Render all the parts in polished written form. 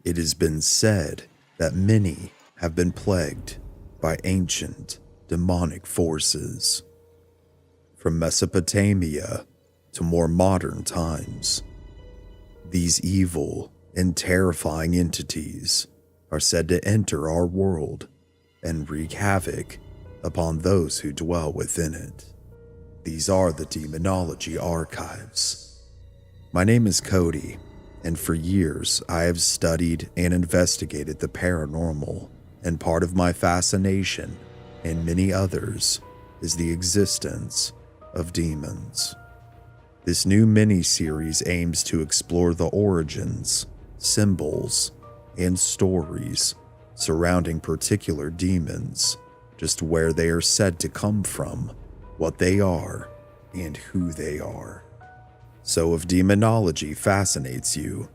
It has been said that many have been plagued by ancient demonic forces. From Mesopotamia to more modern times, these evil and terrifying entities are said to enter our world and wreak havoc upon those who dwell within it. These are the Demonology archives. My name is Cody, and for years I have studied and investigated the paranormal, and part of my fascination, and many others, is the existence of demons. This new mini-series aims to explore the origins, symbols, and stories surrounding particular demons, just where they are said to come from, what they are, and who they are. So if demonology fascinates you,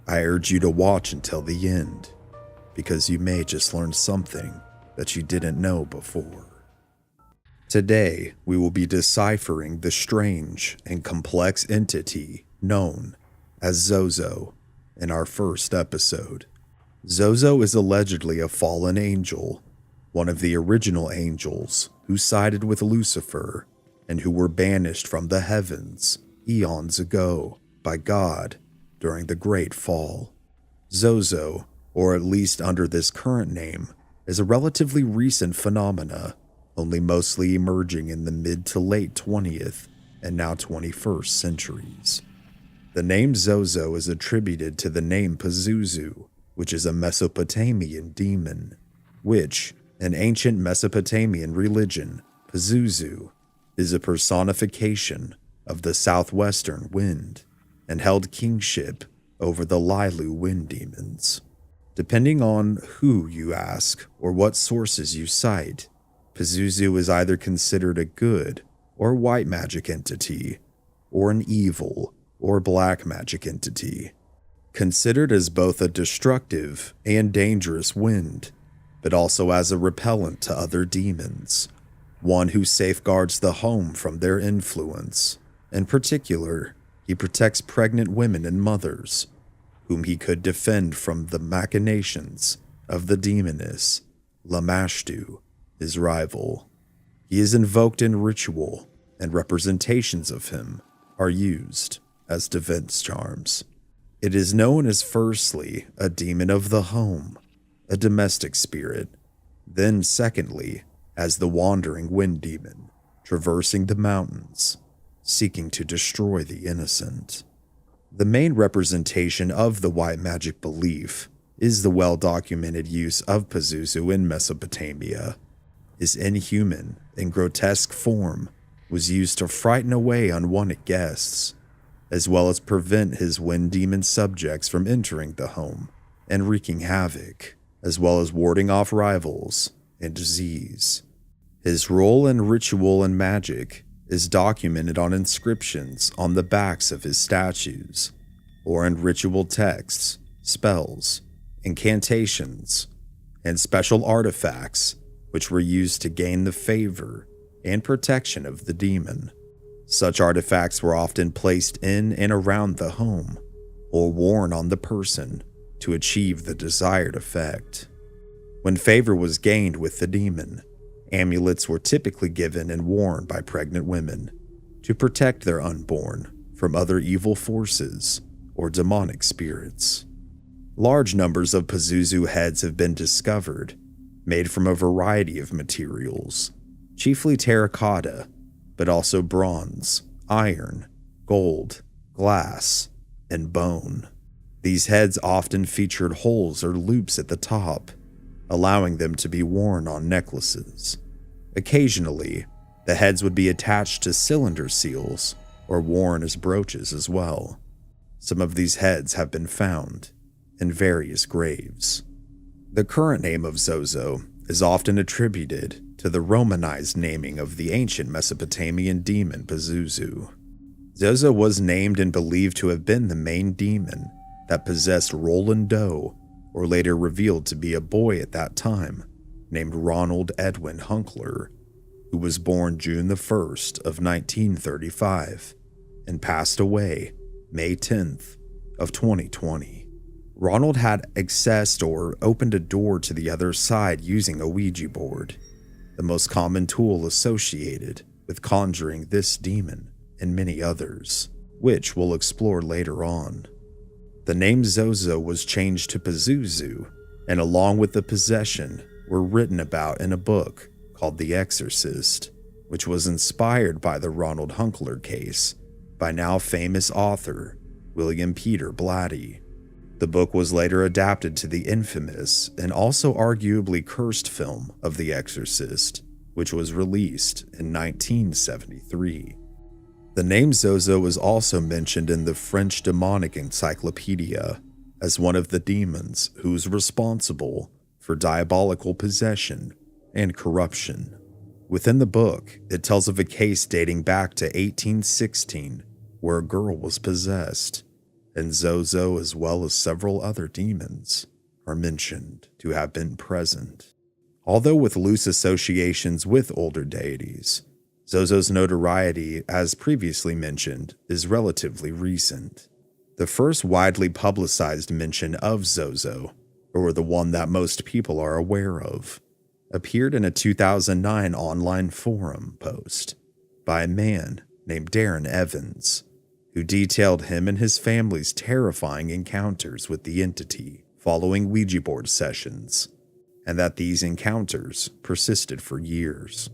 I urge you to watch until the end, because you may just learn something that you didn't know before. Today, we will be deciphering the strange and complex entity known as Zozo in our first episode. Zozo is allegedly a fallen angel, one of the original angels who sided with Lucifer and who were banished from the heavens eons ago by God during the Great Fall. Zozo, or at least under this current name, is a relatively recent phenomena, only mostly emerging in the mid to late 20th and now 21st centuries. The name Zozo is attributed to the name Pazuzu, which is a Mesopotamian demon, which, in ancient Mesopotamian religion, Pazuzu is a personification of the southwestern wind and held kingship over the Lilu wind demons. Depending on who you ask or what sources you cite, Pazuzu is either considered a good or white magic entity, or an evil or black magic entity, considered as both a destructive and dangerous wind, but also as a repellent to other demons, one who safeguards the home from their influence. In particular, he protects pregnant women and mothers, whom he could defend from the machinations of the demoness Lamashtu, his rival. He is invoked in ritual, and representations of him are used as defense charms. It is known as firstly a demon of the home, a domestic spirit, then secondly as the wandering wind demon, traversing the mountains, seeking to destroy the innocent. The main representation of the white magic belief is the well-documented use of Pazuzu in Mesopotamia. His inhuman and grotesque form was used to frighten away unwanted guests, as well as prevent his wind demon subjects from entering the home and wreaking havoc, as well as warding off rivals and disease. His role in ritual and magic is documented on inscriptions on the backs of his statues, or in ritual texts, spells, incantations, and special artifacts which were used to gain the favor and protection of the demon. Such artifacts were often placed in and around the home, or worn on the person to achieve the desired effect. When favor was gained with the demon, amulets were typically given and worn by pregnant women to protect their unborn from other evil forces or demonic spirits. Large numbers of Pazuzu heads have been discovered, made from a variety of materials, chiefly terracotta, but also bronze, iron, gold, glass, and bone. These heads often featured holes or loops at the top, allowing them to be worn on necklaces. Occasionally, the heads would be attached to cylinder seals or worn as brooches as well. Some of these heads have been found in various graves. The current name of Zozo is often attributed to the Romanized naming of the ancient Mesopotamian demon Pazuzu. Zozo was named and believed to have been the main demon that possessed Roland Doe, or later revealed to be a boy at that time, named Ronald Edwin Hunkler, who was born June the 1st of 1935 and passed away May 10th of 2020. Ronald had accessed or opened a door to the other side using a Ouija board, the most common tool associated with conjuring this demon and many others, which we'll explore later on. The name Zozo was changed to Pazuzu, and along with the possession were written about in a book called The Exorcist, which was inspired by the Ronald Hunkler case by now famous author William Peter Blatty. The book was later adapted to the infamous and also arguably cursed film of The Exorcist, which was released in 1973. The name Zozo is also mentioned in the French demonic encyclopedia as one of the demons who's responsible for diabolical possession and corruption. Within the book, it tells of a case dating back to 1816 where a girl was possessed, and Zozo, as well as several other demons, are mentioned to have been present. Although with loose associations with older deities, Zozo's notoriety, as previously mentioned, is relatively recent. The first widely publicized mention of Zozo, or the one that most people are aware of, appeared in a 2009 online forum post by a man named Darren Evans, who detailed him and his family's terrifying encounters with the entity following Ouija board sessions, and that these encounters persisted for years.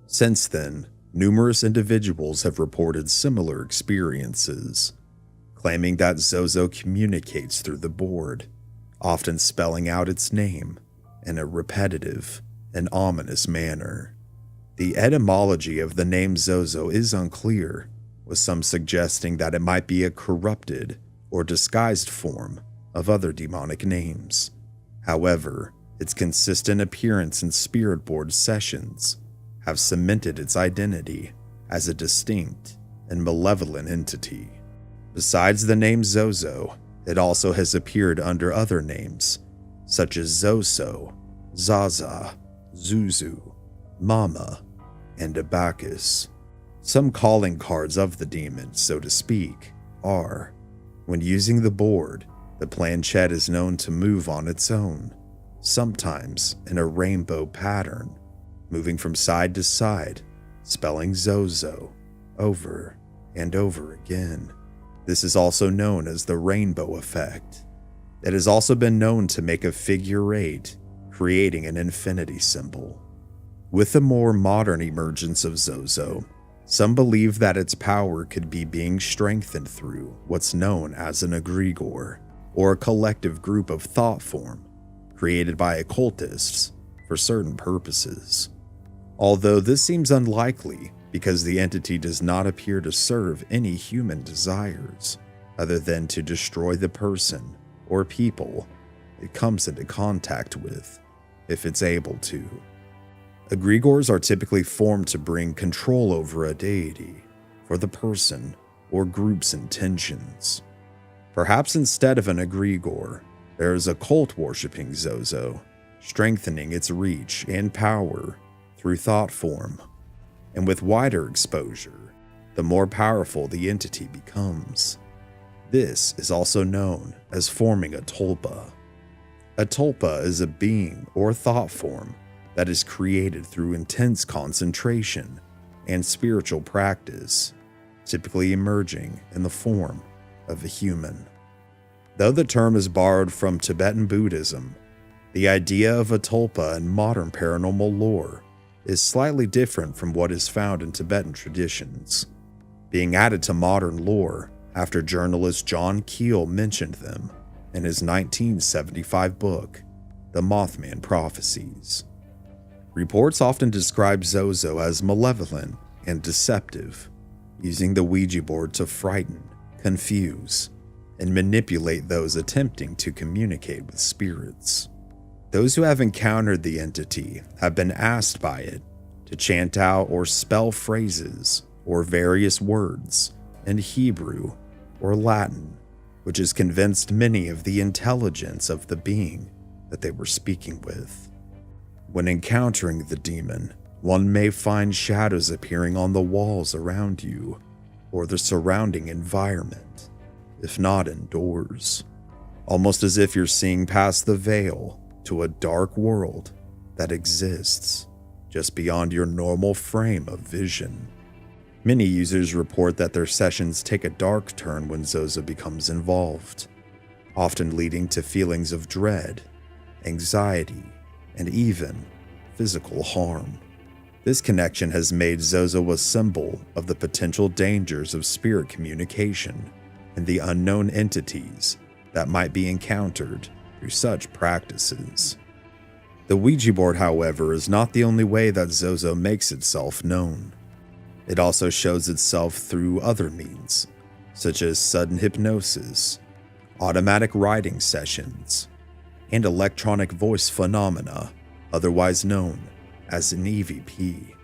Since then, numerous individuals have reported similar experiences, claiming that Zozo communicates through the board, often spelling out its name in a repetitive and ominous manner. The etymology of the name Zozo is unclear, with some suggesting that it might be a corrupted or disguised form of other demonic names. However, its consistent appearance in spirit board sessions have cemented its identity as a distinct and malevolent entity. Besides the name Zozo, it also has appeared under other names, such as Zoso, Zaza, Zuzu, Mama, and Abacus. Some calling cards of the demon, so to speak, are: when using the board, the planchette is known to move on its own, sometimes in a rainbow pattern, moving from side to side, spelling Zozo over and over again. This is also known as the rainbow effect. It has also been known to make a figure 8, creating an infinity symbol. With the more modern emergence of Zozo, some believe that its power could be being strengthened through what's known as an egregore, or a collective group of thought form created by occultists for certain purposes. Although this seems unlikely because the entity does not appear to serve any human desires other than to destroy the person or people it comes into contact with, if it's able to. Egregores are typically formed to bring control over a deity for the person or group's intentions. Perhaps instead of an egregore, there is a cult worshipping Zozo, strengthening its reach and power through thought form. And with wider exposure, the more powerful the entity becomes. This is also known as forming a tulpa. A tulpa is a being or thought form that is created through intense concentration and spiritual practice, typically emerging in the form of a human. Though the term is borrowed from Tibetan Buddhism, the idea of a tulpa in modern paranormal lore is slightly different from what is found in Tibetan traditions, being added to modern lore after journalist John Keel mentioned them in his 1975 book, The Mothman Prophecies. Reports often describe Zozo as malevolent and deceptive, using the Ouija board to frighten, confuse, and manipulate those attempting to communicate with spirits. Those who have encountered the entity have been asked by it to chant out or spell phrases or various words in Hebrew or Latin, which has convinced many of the intelligence of the being that they were speaking with. When encountering the demon, one may find shadows appearing on the walls around you or the surrounding environment, if not indoors. almost as if you're seeing past the veil to a dark world that exists just beyond your normal frame of vision. Many users report that their sessions take a dark turn when zozo becomes involved, often leading to feelings of dread, anxiety, and even physical harm. This connection has made zozo a symbol of the potential dangers of spirit communication and the unknown entities that might be encountered through such practices. The Ouija board, however, is not the only way that zozo makes itself known. It also shows itself through other means, such as sudden hypnosis, automatic writing sessions, and electronic voice phenomena, otherwise known as an EVP.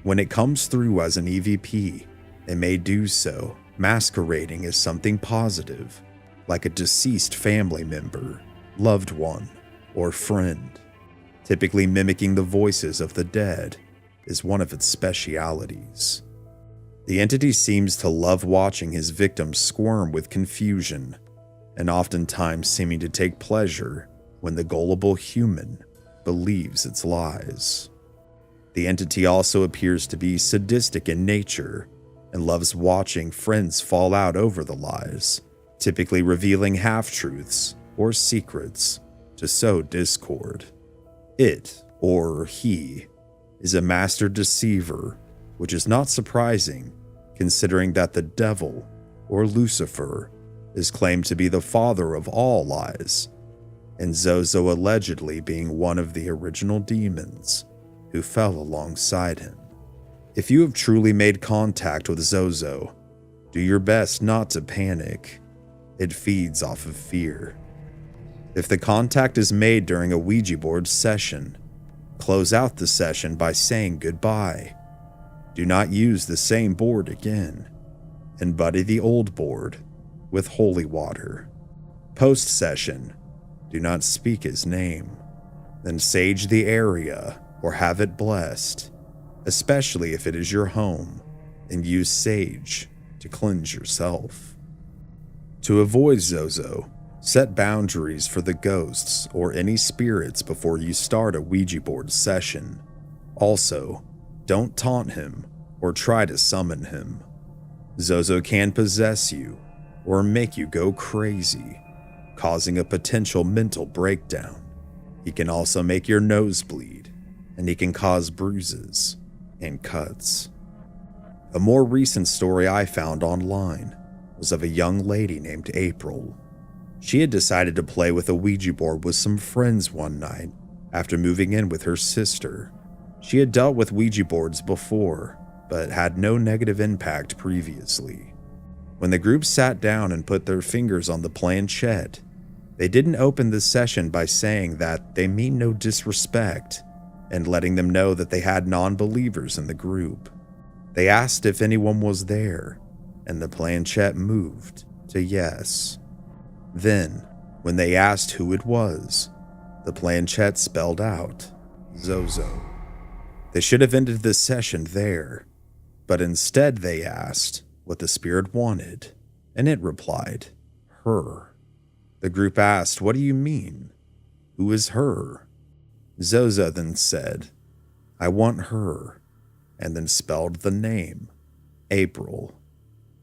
When it comes through as an EVP, it may do so masquerading as something positive, like a deceased family member, loved one, or friend. Typically mimicking the voices of the dead is one of its specialities. The entity seems to love watching his victims squirm with confusion, and oftentimes seeming to take pleasure when the gullible human believes its lies. The entity also appears to be sadistic in nature and loves watching friends fall out over the lies, typically revealing half-truths or secrets to sow discord. It, or he, is a master deceiver, which is not surprising considering that the devil, or Lucifer, is claimed to be the father of all lies, and Zozo allegedly being one of the original demons who fell alongside him. If you have truly made contact with Zozo, do your best not to panic. It feeds off of fear. If the contact is made during a Ouija board session, close out the session by saying goodbye. Do not use the same board again, and buddy the old board with holy water. Post-session, do not speak his name. Then sage the area or have it blessed, especially if it is your home, and use sage to cleanse yourself. To avoid Zozo, set boundaries for the ghosts or any spirits before you start a Ouija board session. Also, don't taunt him or try to summon him. Zozo can possess you or make you go crazy, causing a potential mental breakdown. He can also make your nose bleed, and he can cause bruises and cuts. A more recent story I found online was of a young lady named April. She had decided to play with a Ouija board with some friends one night after moving in with her sister. She had dealt with Ouija boards before, but had no negative impact previously. When the group sat down and put their fingers on the planchette, they didn't open the session by saying that they mean no disrespect and letting them know that they had non-believers in the group. They asked if anyone was there, and the planchette moved to yes. Then, when they asked who it was, the planchette spelled out Zozo. They should have ended the session there, but instead they asked what the spirit wanted, and it replied, her. The group asked, "What do you mean? Who is her?" Zozo then said, "I want her," and then spelled the name, April.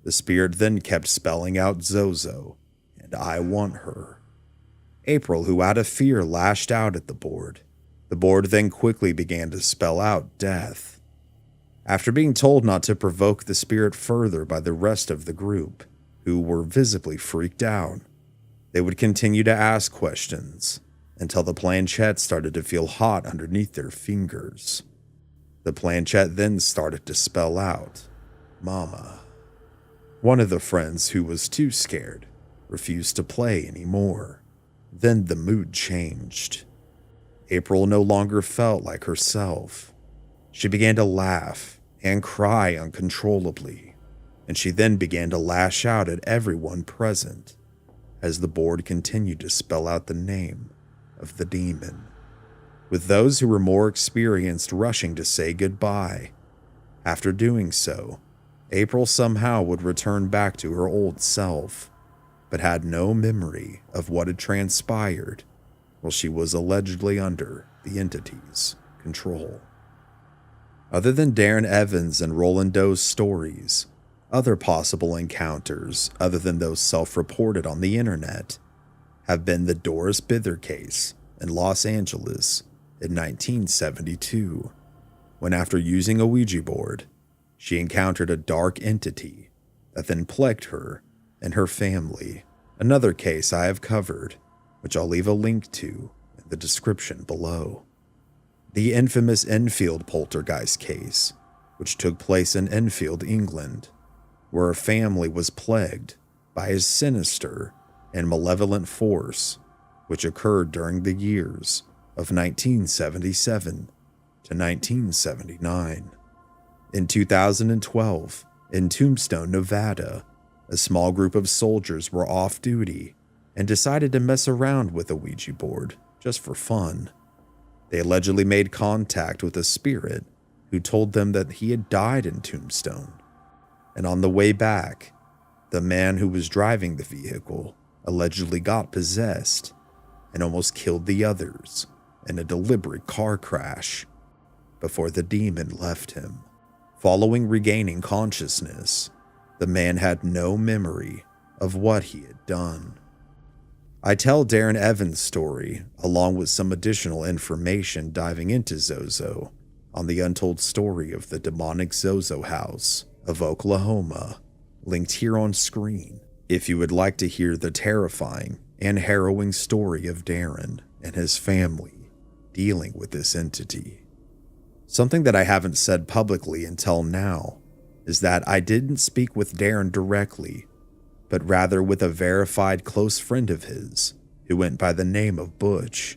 The spirit then kept spelling out Zozo, and "I want her." April, who out of fear lashed out at the board. The board then quickly began to spell out death. After being told not to provoke the spirit further by the rest of the group, who were visibly freaked out, they would continue to ask questions until the planchette started to feel hot underneath their fingers. The planchette then started to spell out, Mama. One of the friends, who was too scared, refused to play anymore. Then the mood changed. April no longer felt like herself. She began to laugh and cry uncontrollably, and she then began to lash out at everyone present as the board continued to spell out the name of the demon, with those who were more experienced rushing to say goodbye. After doing so, April somehow would return back to her old self, but had no memory of what had transpired while she was allegedly under the entity's control. Other than Darren Evans and Roland Doe's stories, other possible encounters, other than those self-reported on the internet, have been the Doris Bither case in Los Angeles in 1972, when after using a Ouija board, she encountered a dark entity that then plagued her and her family. Another case I have covered, which I'll leave a link to in the description below. The infamous Enfield poltergeist case, which took place in Enfield, England, where a family was plagued by a sinister and malevolent force, which occurred during the years of 1977 to 1979. In 2012, in Tombstone, Nevada, a small group of soldiers were off duty and decided to mess around with a Ouija board just for fun. They allegedly made contact with a spirit who told them that he had died in Tombstone. And on the way back, the man who was driving the vehicle allegedly got possessed and almost killed the others in a deliberate car crash before the demon left him. Following regaining consciousness, the man had no memory of what he had done. I tell Darren Evans' story, along with some additional information diving into Zozo, on the untold story of the demonic Zozo House of Oklahoma, linked here on screen, if you would like to hear the terrifying and harrowing story of Darren and his family dealing with this entity. Something that I haven't said publicly until now is that I didn't speak with Darren directly, but rather with a verified close friend of his who went by the name of Butch.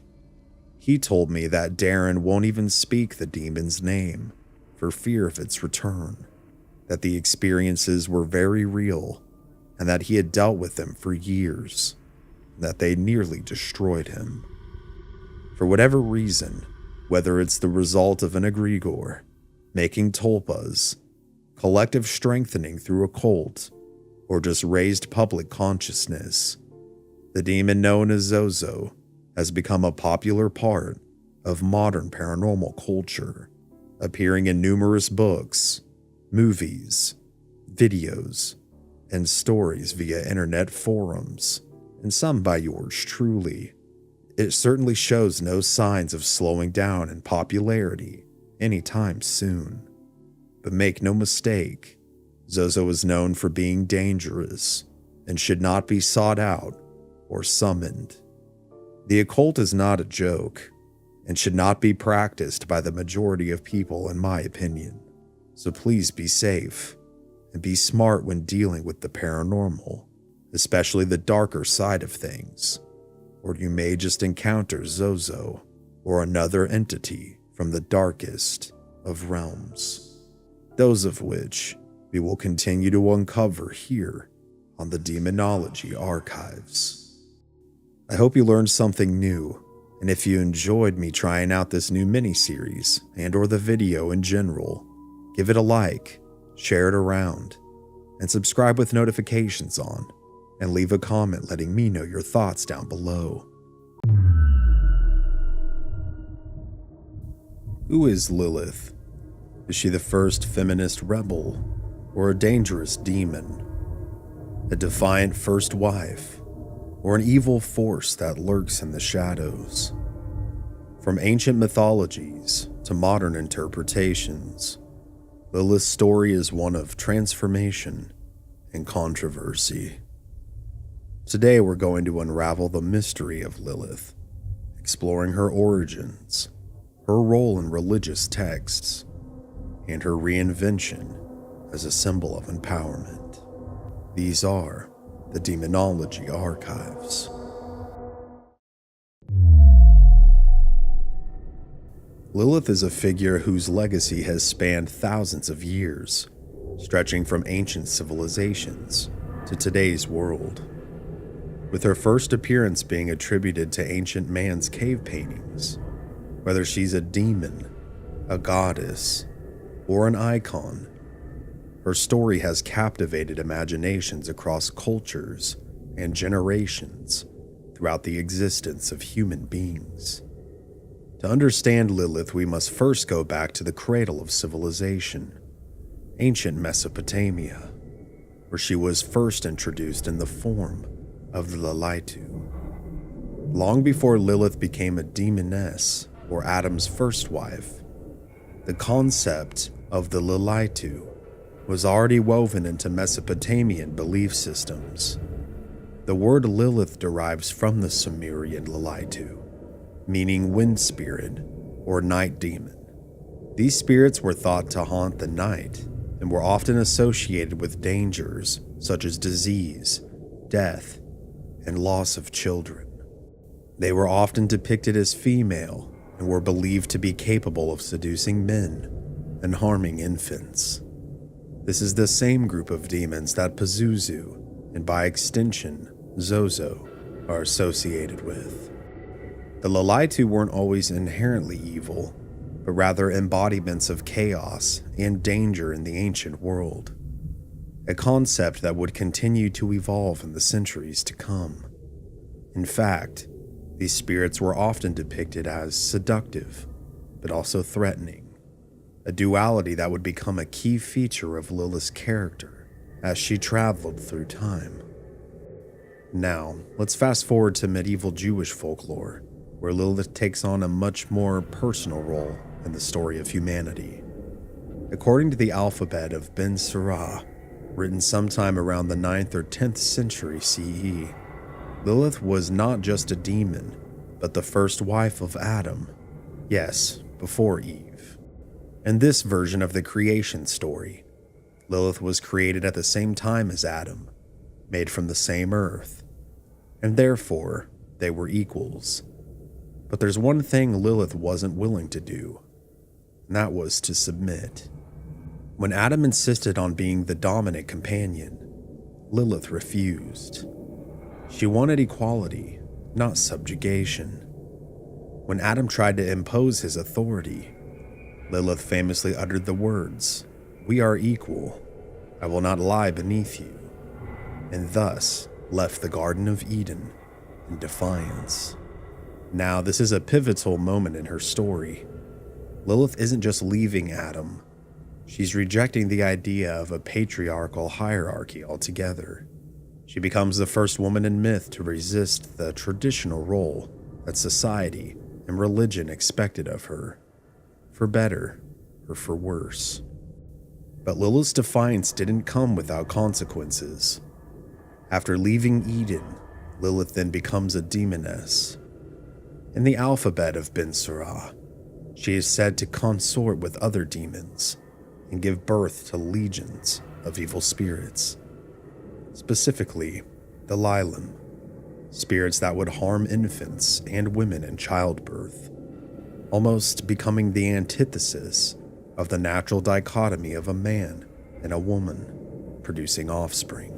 He told me that Darren won't even speak the demon's name for fear of its return, that the experiences were very real, and that he had dealt with them for years, and that they nearly destroyed him. For whatever reason, whether it's the result of an egregore, making tulpas, collective strengthening through occult, or just raised public consciousness, the demon known as Zozo has become a popular part of modern paranormal culture, appearing in numerous books, movies, videos, and stories via internet forums, and some by yours truly. It certainly shows no signs of slowing down in popularity anytime soon. But make no mistake, Zozo is known for being dangerous and should not be sought out or summoned. The occult is not a joke and should not be practiced by the majority of people, in my opinion. So please be safe and be smart when dealing with the paranormal, especially the darker side of things, or you may just encounter Zozo or another entity from the darkest of realms, those of which we will continue to uncover here on the Demonology Archives. I hope you learned something new, and if you enjoyed me trying out this new mini-series and or the video in general, give it a like, share it around, and subscribe with notifications on, and leave a comment letting me know your thoughts down below. Who is Lilith? Is she the first feminist rebel, or a dangerous demon? A defiant first wife, or an evil force that lurks in the shadows? From ancient mythologies to modern interpretations, Lilith's story is one of transformation and controversy. Today we're going to unravel the mystery of Lilith, exploring her origins, her role in religious texts, and her reinvention as a symbol of empowerment. These are the Demonology Archives. Lilith is a figure whose legacy has spanned thousands of years, stretching from ancient civilizations to today's world, with her first appearance being attributed to ancient man's cave paintings. Whether she's a demon, a goddess, or an icon, her story has captivated imaginations across cultures and generations throughout the existence of human beings. To understand Lilith, we must first go back to the cradle of civilization, ancient Mesopotamia, where she was first introduced in the form of the lilith. Long before Lilith became a demoness or Adam's first wife, the concept of the lilith was already woven into Mesopotamian belief systems. The word Lilith derives from the Sumerian lilith, meaning wind spirit or night demon. These spirits were thought to haunt the night and were often associated with dangers such as disease, death, and loss of children. They were often depicted as female and were believed to be capable of seducing men and harming infants. This is the same group of demons that Pazuzu, and by extension, Zozo, are associated with. The lilith weren't always inherently evil, but rather embodiments of chaos and danger in the ancient world, a concept that would continue to evolve in the centuries to come. In fact, these spirits were often depicted as seductive, but also threatening, a duality that would become a key feature of Lilith's character as she traveled through time. Now, let's fast forward to medieval Jewish folklore, where Lilith takes on a much more personal role in the story of humanity. According to the alphabet of Ben Sirah, written sometime around the 9th or 10th century CE, Lilith was not just a demon, but the first wife of Adam. Yes, before Eve. In this version of the creation story, Lilith was created at the same time as Adam, made from the same earth, and therefore they were equals. But there's one thing Lilith wasn't willing to do, and that was to submit. When Adam insisted on being the dominant companion, Lilith refused. She wanted equality, not subjugation. When Adam tried to impose his authority, Lilith famously uttered the words, "We are equal. I will not lie beneath you," and thus left the Garden of Eden in defiance. Now, this is a pivotal moment in her story. Lilith isn't just leaving Adam. She's rejecting the idea of a patriarchal hierarchy altogether. She becomes the first woman in myth to resist the traditional role that society and religion expected of her, for better or for worse. But Lilith's defiance didn't come without consequences. After leaving Eden, Lilith then becomes a demoness. In the alphabet of Ben Sirah, she is said to consort with other demons and give birth to legions of evil spirits, specifically the Lilim, spirits that would harm infants and women in childbirth, almost becoming the antithesis of the natural dichotomy of a man and a woman producing offspring.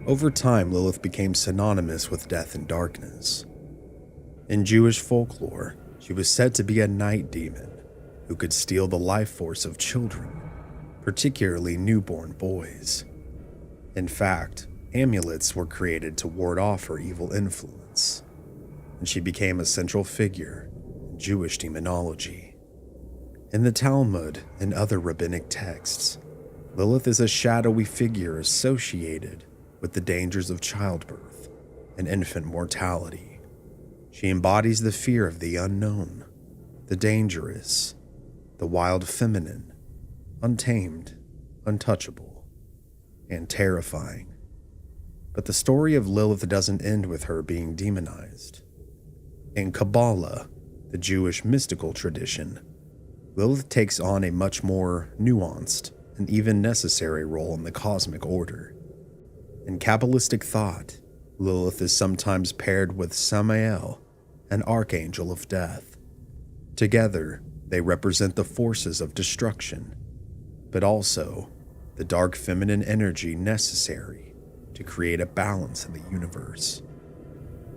Over time, Lilith became synonymous with death and darkness. In Jewish folklore, she was said to be a night demon who could steal the life force of children, particularly newborn boys. In fact, amulets were created to ward off her evil influence, and she became a central figure in Jewish demonology. In the Talmud and other rabbinic texts, Lilith is a shadowy figure associated with the dangers of childbirth and infant mortality. She embodies the fear of the unknown, the dangerous, the wild feminine, untamed, untouchable, and terrifying. But the story of Lilith doesn't end with her being demonized. In Kabbalah, the Jewish mystical tradition, Lilith takes on a much more nuanced and even necessary role in the cosmic order. In Kabbalistic thought, Lilith is sometimes paired with Samael, an archangel of death. Together, they represent the forces of destruction, but also the dark feminine energy necessary to create a balance in the universe.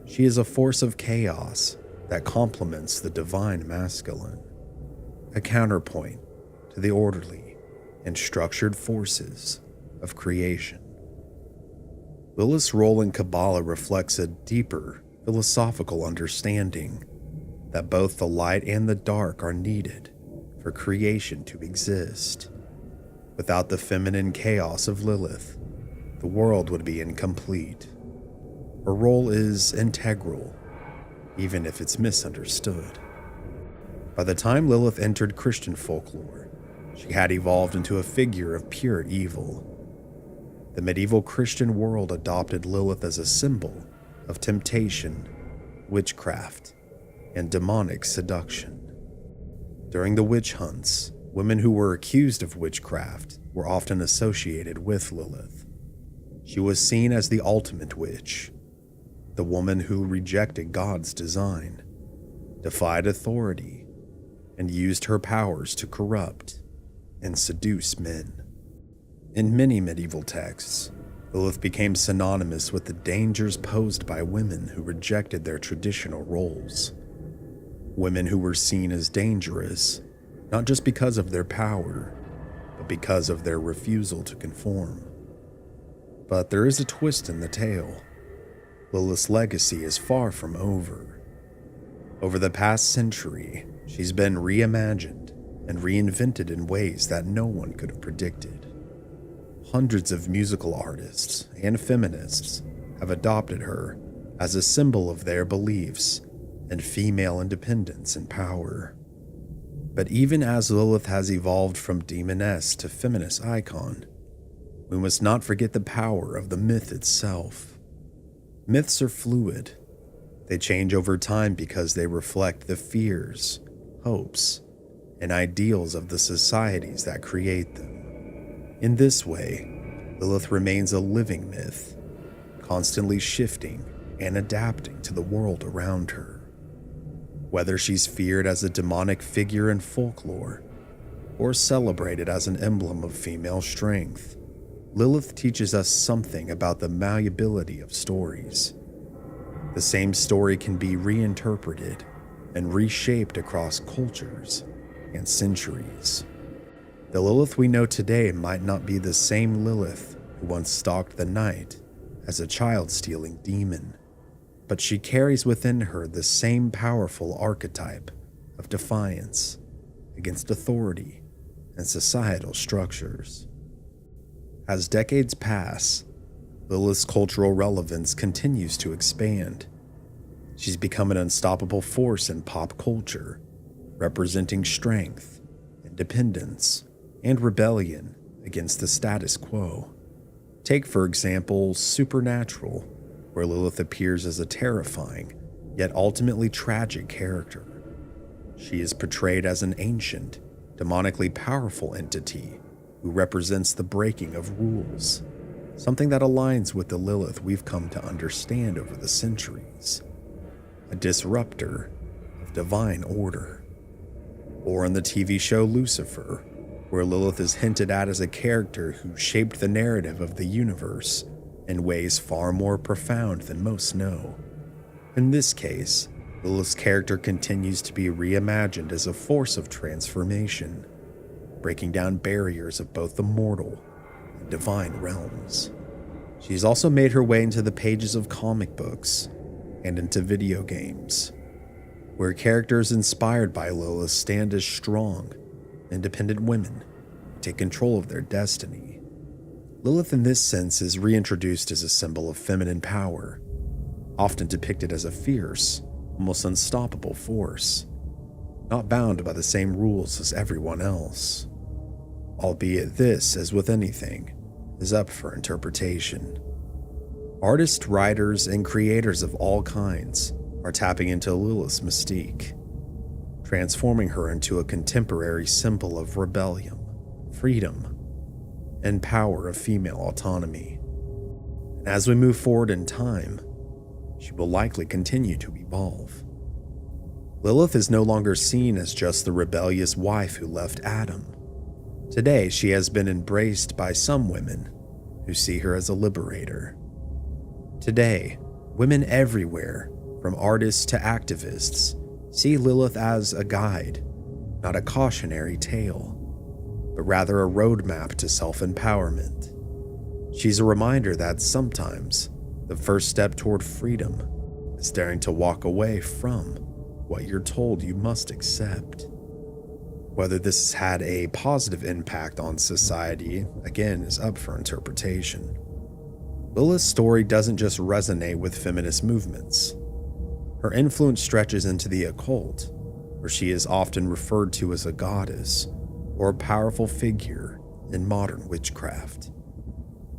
She is a force of chaos that complements the divine masculine, a counterpoint to the orderly and structured forces of creation. Lilith's role in Kabbalah reflects a deeper philosophical understanding that both the light and the dark are needed for creation to exist. Without the feminine chaos of Lilith, the world would be incomplete. Her role is integral, even if it's misunderstood. By the time Lilith entered Christian folklore, she had evolved into a figure of pure evil. The medieval Christian world adopted Lilith as a symbol of temptation, witchcraft, and demonic seduction. During the witch hunts, women who were accused of witchcraft were often associated with Lilith. She was seen as the ultimate witch, the woman who rejected God's design, defied authority, and used her powers to corrupt and seduce men. In many medieval texts, Lilith became synonymous with the dangers posed by women who rejected their traditional roles. Women who were seen as dangerous, not just because of their power, but because of their refusal to conform. But there is a twist in the tale. Lilith's legacy is far from over. Over the past century, she's been reimagined and reinvented in ways that no one could have predicted. Hundreds of musical artists and feminists have adopted her as a symbol of their beliefs and female independence and power. But even as Lilith has evolved from demoness to feminist icon, we must not forget the power of the myth itself. Myths are fluid. They change over time because they reflect the fears, hopes, and ideals of the societies that create them. In this way, Lilith remains a living myth, constantly shifting and adapting to the world around her. Whether she's feared as a demonic figure in folklore or celebrated as an emblem of female strength, Lilith teaches us something about the malleability of stories. The same story can be reinterpreted and reshaped across cultures and centuries. The Lilith we know today might not be the same Lilith who once stalked the night as a child-stealing demon, but she carries within her the same powerful archetype of defiance against authority and societal structures. As decades pass, Lilith's cultural relevance continues to expand. She's become an unstoppable force in pop culture, representing strength, independence, and rebellion against the status quo. Take, for example, Supernatural, where Lilith appears as a terrifying, yet ultimately tragic character. She is portrayed as an ancient, demonically powerful entity who represents the breaking of rules, something that aligns with the Lilith we've come to understand over the centuries, a disruptor of divine order. Or in the TV show Lucifer, where Lilith is hinted at as a character who shaped the narrative of the universe in ways far more profound than most know. In this case, Lilith's character continues to be reimagined as a force of transformation, breaking down barriers of both the mortal and divine realms. She's also made her way into the pages of comic books and into video games, where characters inspired by Lilith stand as strong, independent women who take control of their destiny. Lilith in this sense is reintroduced as a symbol of feminine power, often depicted as a fierce, almost unstoppable force, not bound by the same rules as everyone else. Albeit this, as with anything, is up for interpretation. Artists, writers, and creators of all kinds are tapping into Lilith's mystique, transforming her into a contemporary symbol of rebellion, freedom, and power of female autonomy. And as we move forward in time, she will likely continue to evolve. Lilith is no longer seen as just the rebellious wife who left Adam. Today, she has been embraced by some women who see her as a liberator. Today, women everywhere, from artists to activists, see Lilith as a guide, not a cautionary tale, but rather a roadmap to self-empowerment. She's a reminder that sometimes the first step toward freedom is daring to walk away from what you're told you must accept. Whether this has had a positive impact on society, again, is up for interpretation. Lilith's story doesn't just resonate with feminist movements. Her influence stretches into the occult, where she is often referred to as a goddess or a powerful figure in modern witchcraft.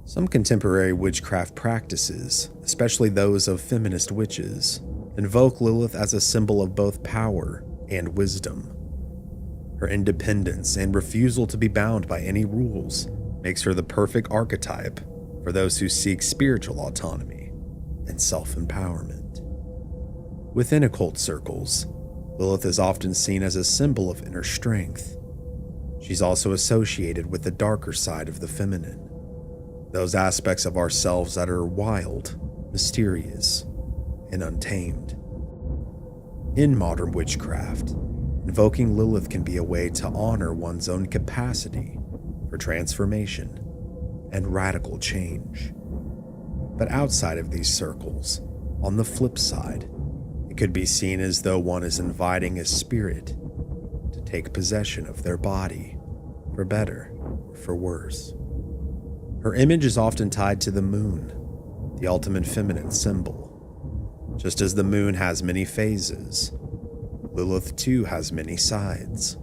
Some contemporary witchcraft practices, especially those of feminist witches, invoke Lilith as a symbol of both power and wisdom. Her independence and refusal to be bound by any rules makes her the perfect archetype for those who seek spiritual autonomy and self-empowerment. Within occult circles, Lilith is often seen as a symbol of inner strength. She's also associated with the darker side of the feminine, those aspects of ourselves that are wild, mysterious, and untamed. In modern witchcraft, invoking Lilith can be a way to honor one's own capacity for transformation and radical change. But outside of these circles, on the flip side, it could be seen as though one is inviting a spirit to take possession of their body, for better or for worse. Her image is often tied to the moon, the ultimate feminine symbol. Just as the moon has many phases, Lilith too has many sides.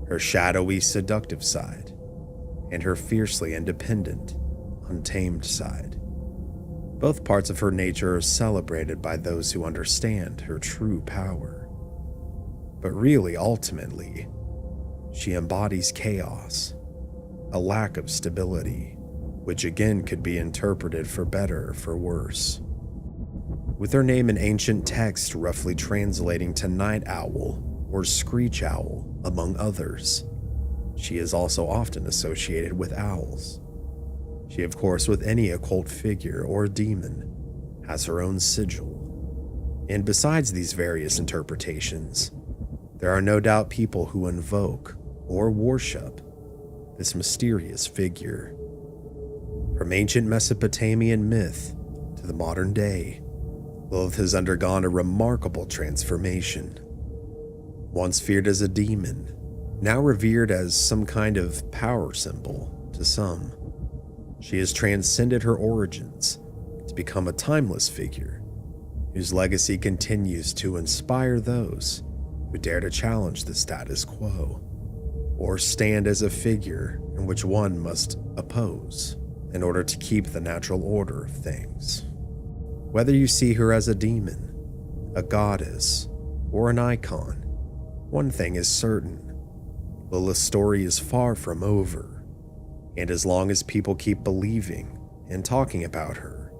Her shadowy, seductive side, and her fiercely independent, untamed side. Both parts of her nature are celebrated by those who understand her true power. But really, ultimately, she embodies chaos, a lack of stability, which again could be interpreted for better or for worse. With her name in ancient text roughly translating to night owl or screech owl, among others, she is also often associated with owls. She, of course, with any occult figure or demon, has her own sigil. And besides these various interpretations, there are no doubt people who invoke or worship this mysterious figure. From ancient Mesopotamian myth to the modern day, Lilith has undergone a remarkable transformation. Once feared as a demon, now revered as some kind of power symbol to some, she has transcended her origins to become a timeless figure whose legacy continues to inspire those who dare to challenge the status quo or stand as a figure in which one must oppose in order to keep the natural order of things. Whether you see her as a demon, a goddess, or an icon, one thing is certain: Lilith's story is far from over. And as long as people keep believing and talking about her,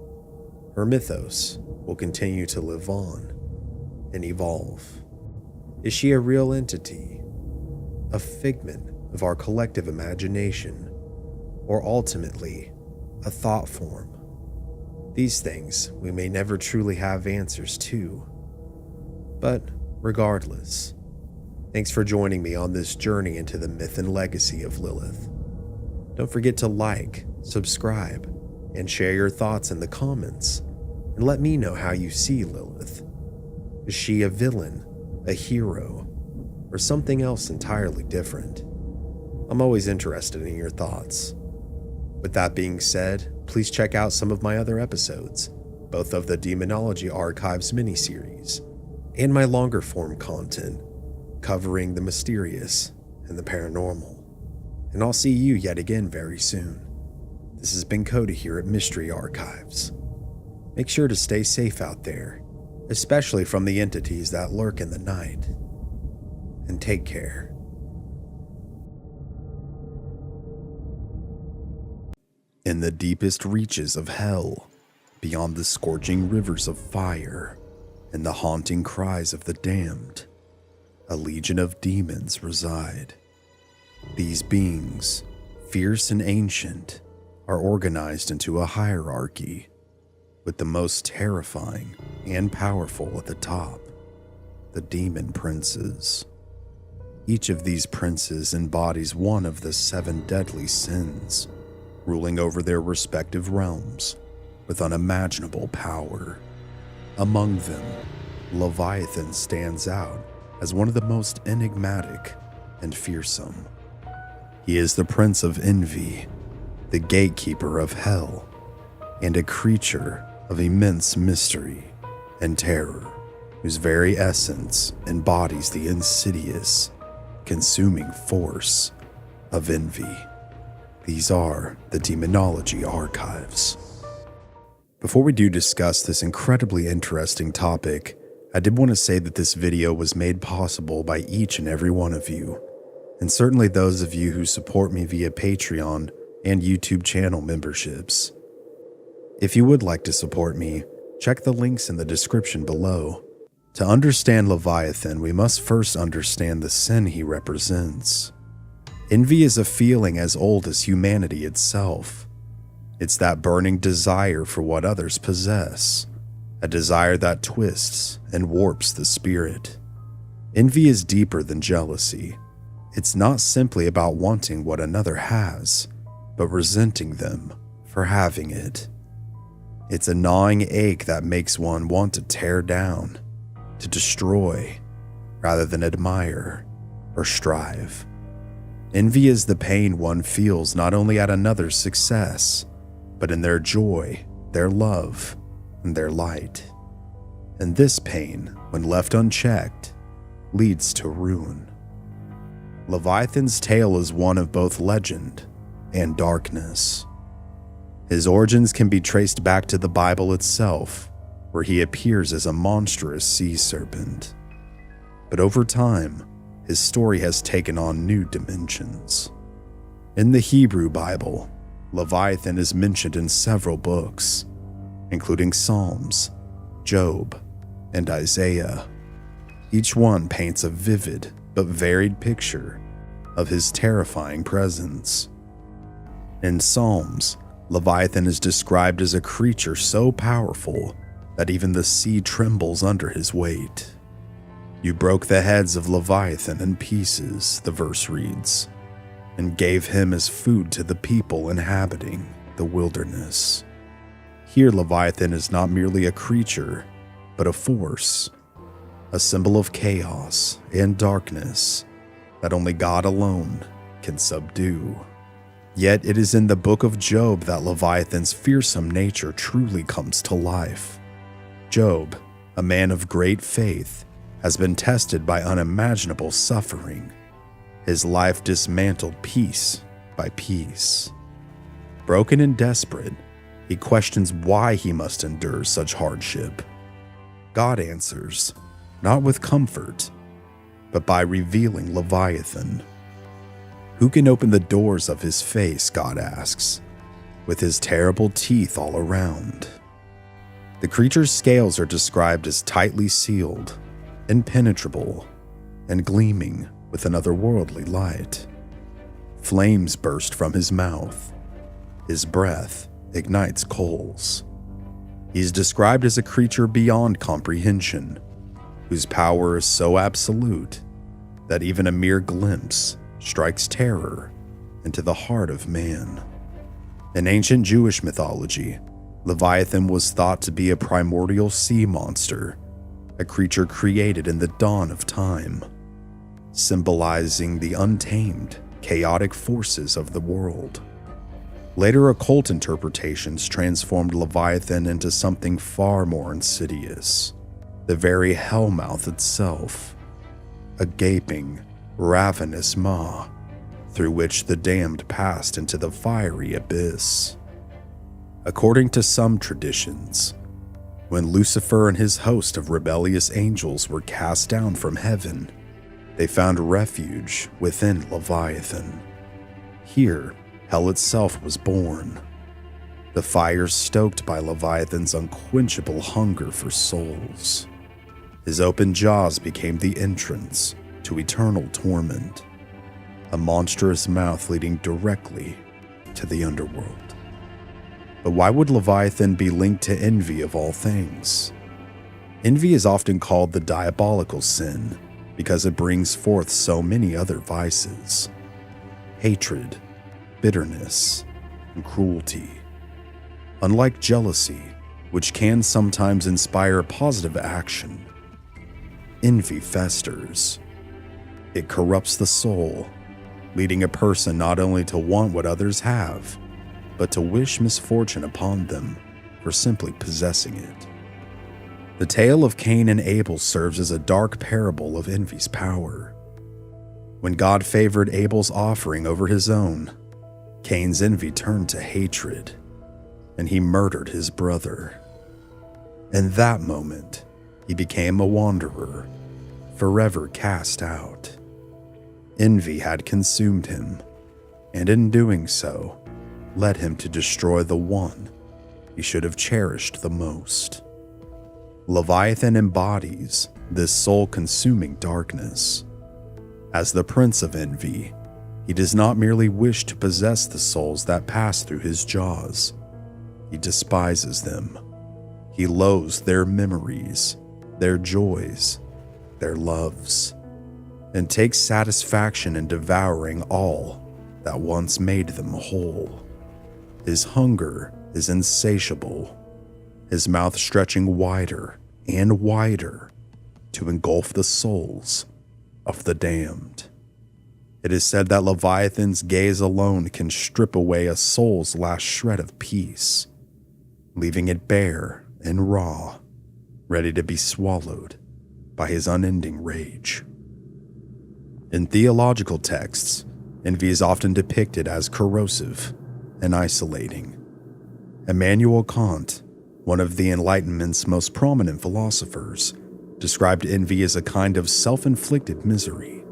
her mythos will continue to live on and evolve. Is she a real entity, a figment of our collective imagination, or ultimately a thought form? These things we may never truly have answers to. But regardless, thanks for joining me on this journey into the myth and legacy of Lilith. Don't forget to like, subscribe, and share your thoughts in the comments, and let me know how you see Lilith. Is she a villain, a hero, or something else entirely different? I'm always interested in your thoughts. With that being said, please check out some of my other episodes, both of the Demonology Archives miniseries, and my longer form content covering the mysterious and the paranormal. And I'll see you yet again very soon. This has been Cody here at Mystery Archives. Make sure to stay safe out there, especially from the entities that lurk in the night. And take care. In the deepest reaches of hell, beyond the scorching rivers of fire and the haunting cries of the damned, a legion of demons reside. These beings, fierce and ancient, are organized into a hierarchy, with the most terrifying and powerful at the top, the demon princes. Each of these princes embodies one of the 7 deadly sins, ruling over their respective realms with unimaginable power. Among them, Leviathan stands out as one of the most enigmatic and fearsome. He is the prince of envy, the gatekeeper of hell, and a creature of immense mystery and terror, whose very essence embodies the insidious, consuming force of envy. These are the Demonology archives. Before we do discuss this incredibly interesting topic, I did want to say that this video was made possible by each and every one of you, and certainly those of you who support me via Patreon and YouTube channel memberships. If you would like to support me, check the links in the description below. To understand Leviathan, we must first understand the sin he represents. Envy is a feeling as old as humanity itself. It's that burning desire for what others possess, a desire that twists and warps the spirit. Envy is deeper than jealousy. It's not simply about wanting what another has, but resenting them for having it. It's a gnawing ache that makes one want to tear down, to destroy, rather than admire or strive. Envy is the pain one feels not only at another's success, but in their joy, their love, and their light. And this pain, when left unchecked, leads to ruin. Leviathan's tale is one of both legend and darkness. His origins can be traced back to the Bible itself, where he appears as a monstrous sea serpent. But over time, his story has taken on new dimensions. In the Hebrew Bible, Leviathan is mentioned in several books, including Psalms, Job, and Isaiah. Each one paints a vivid but varied picture of his terrifying presence. In Psalms, Leviathan is described as a creature so powerful that even the sea trembles under his weight. You broke the heads of Leviathan in pieces, the verse reads, and gave him as food to the people inhabiting the wilderness. Here, Leviathan is not merely a creature, but a force, a symbol of chaos and darkness that only God alone can subdue. Yet it is in the book of Job that Leviathan's fearsome nature truly comes to life. Job, a man of great faith, has been tested by unimaginable suffering, his life dismantled piece by piece. Broken and desperate, he questions why he must endure such hardship. God answers, not with comfort, but by revealing Leviathan. Who can open the doors of his face, God asks, with his terrible teeth all around? The creature's scales are described as tightly sealed, impenetrable, and gleaming with an otherworldly light. Flames burst from his mouth. His breath ignites coals. He's described as a creature beyond comprehension, whose power is so absolute that even a mere glimpse strikes terror into the heart of man. In ancient Jewish mythology, Leviathan was thought to be a primordial sea monster, a creature created in the dawn of time, symbolizing the untamed, chaotic forces of the world. Later occult interpretations transformed Leviathan into something far more insidious, the very hellmouth itself, a gaping, ravenous maw through which the damned passed into the fiery abyss. According to some traditions, when Lucifer and his host of rebellious angels were cast down from heaven, they found refuge within Leviathan. Here, hell itself was born, the fires stoked by Leviathan's unquenchable hunger for souls. His open jaws became the entrance to eternal torment, a monstrous mouth leading directly to the underworld. But why would Leviathan be linked to envy of all things? Envy is often called the diabolical sin because it brings forth so many other vices: hatred, bitterness, and cruelty. Unlike jealousy, which can sometimes inspire positive action, envy festers. It corrupts the soul, leading a person not only to want what others have, but to wish misfortune upon them for simply possessing it. The tale of Cain and Abel serves as a dark parable of envy's power. When God favored Abel's offering over his own, Cain's envy turned to hatred, and he murdered his brother. In that moment, he became a wanderer, forever cast out. Envy had consumed him, and in doing so, led him to destroy the one he should have cherished the most. Leviathan embodies this soul-consuming darkness. As the prince of envy, he does not merely wish to possess the souls that pass through his jaws. He despises them. He loathes their memories, their joys, their loves, and takes satisfaction in devouring all that once made them whole. His hunger is insatiable, his mouth stretching wider and wider to engulf the souls of the damned. It is said that Leviathan's gaze alone can strip away a soul's last shred of peace, leaving it bare and raw, ready to be swallowed by his unending rage. In theological texts, envy is often depicted as corrosive and isolating. Immanuel Kant, one of the Enlightenment's most prominent philosophers, described envy as a kind of self-inflicted misery.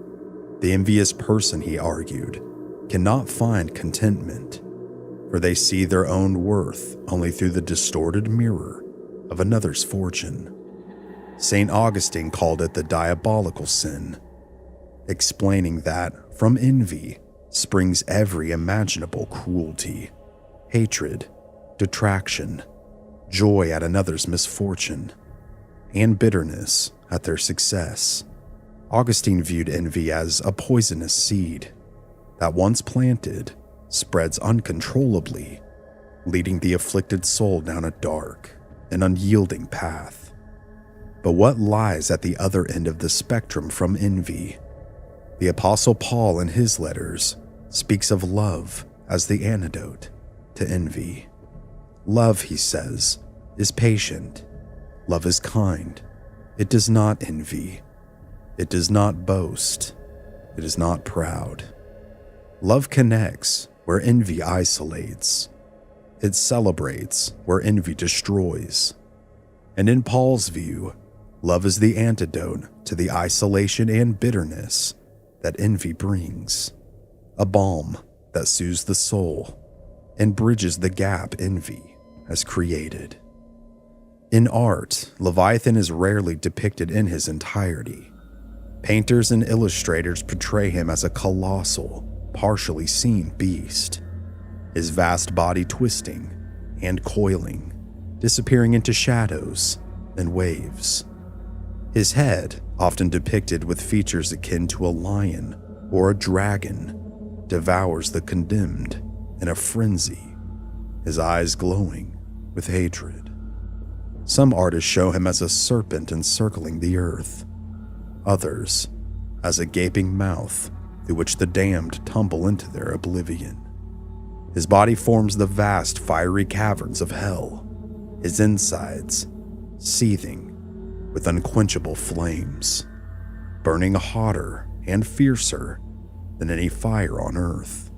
The envious person, he argued, cannot find contentment, for they see their own worth only through the distorted mirror of another's fortune. St. Augustine called it the diabolical sin, explaining that from envy springs every imaginable cruelty, hatred, detraction, joy at another's misfortune, and bitterness at their success. Augustine viewed envy as a poisonous seed that, once planted, spreads uncontrollably, leading the afflicted soul down a dark and unyielding path. But what lies at the other end of the spectrum from envy? The Apostle Paul, in his letters, speaks of love as the antidote to envy. Love, he says, is patient. Love is kind. It does not envy. It does not boast. It is not proud. Love connects where envy isolates. It celebrates where envy destroys. And in Paul's view, love is the antidote to the isolation and bitterness that envy brings, a balm that soothes the soul and bridges the gap envy has created. In art, Leviathan is rarely depicted in his entirety. Painters and illustrators portray him as a colossal, partially seen beast, his vast body twisting and coiling, disappearing into shadows and waves. His head, often depicted with features akin to a lion or a dragon, devours the condemned in a frenzy, his eyes glowing with hatred. Some artists show him as a serpent encircling the earth, others as a gaping mouth through which the damned tumble into their oblivion. His body forms the vast fiery caverns of hell, his insides seething with unquenchable flames, burning hotter and fiercer than any fire on earth.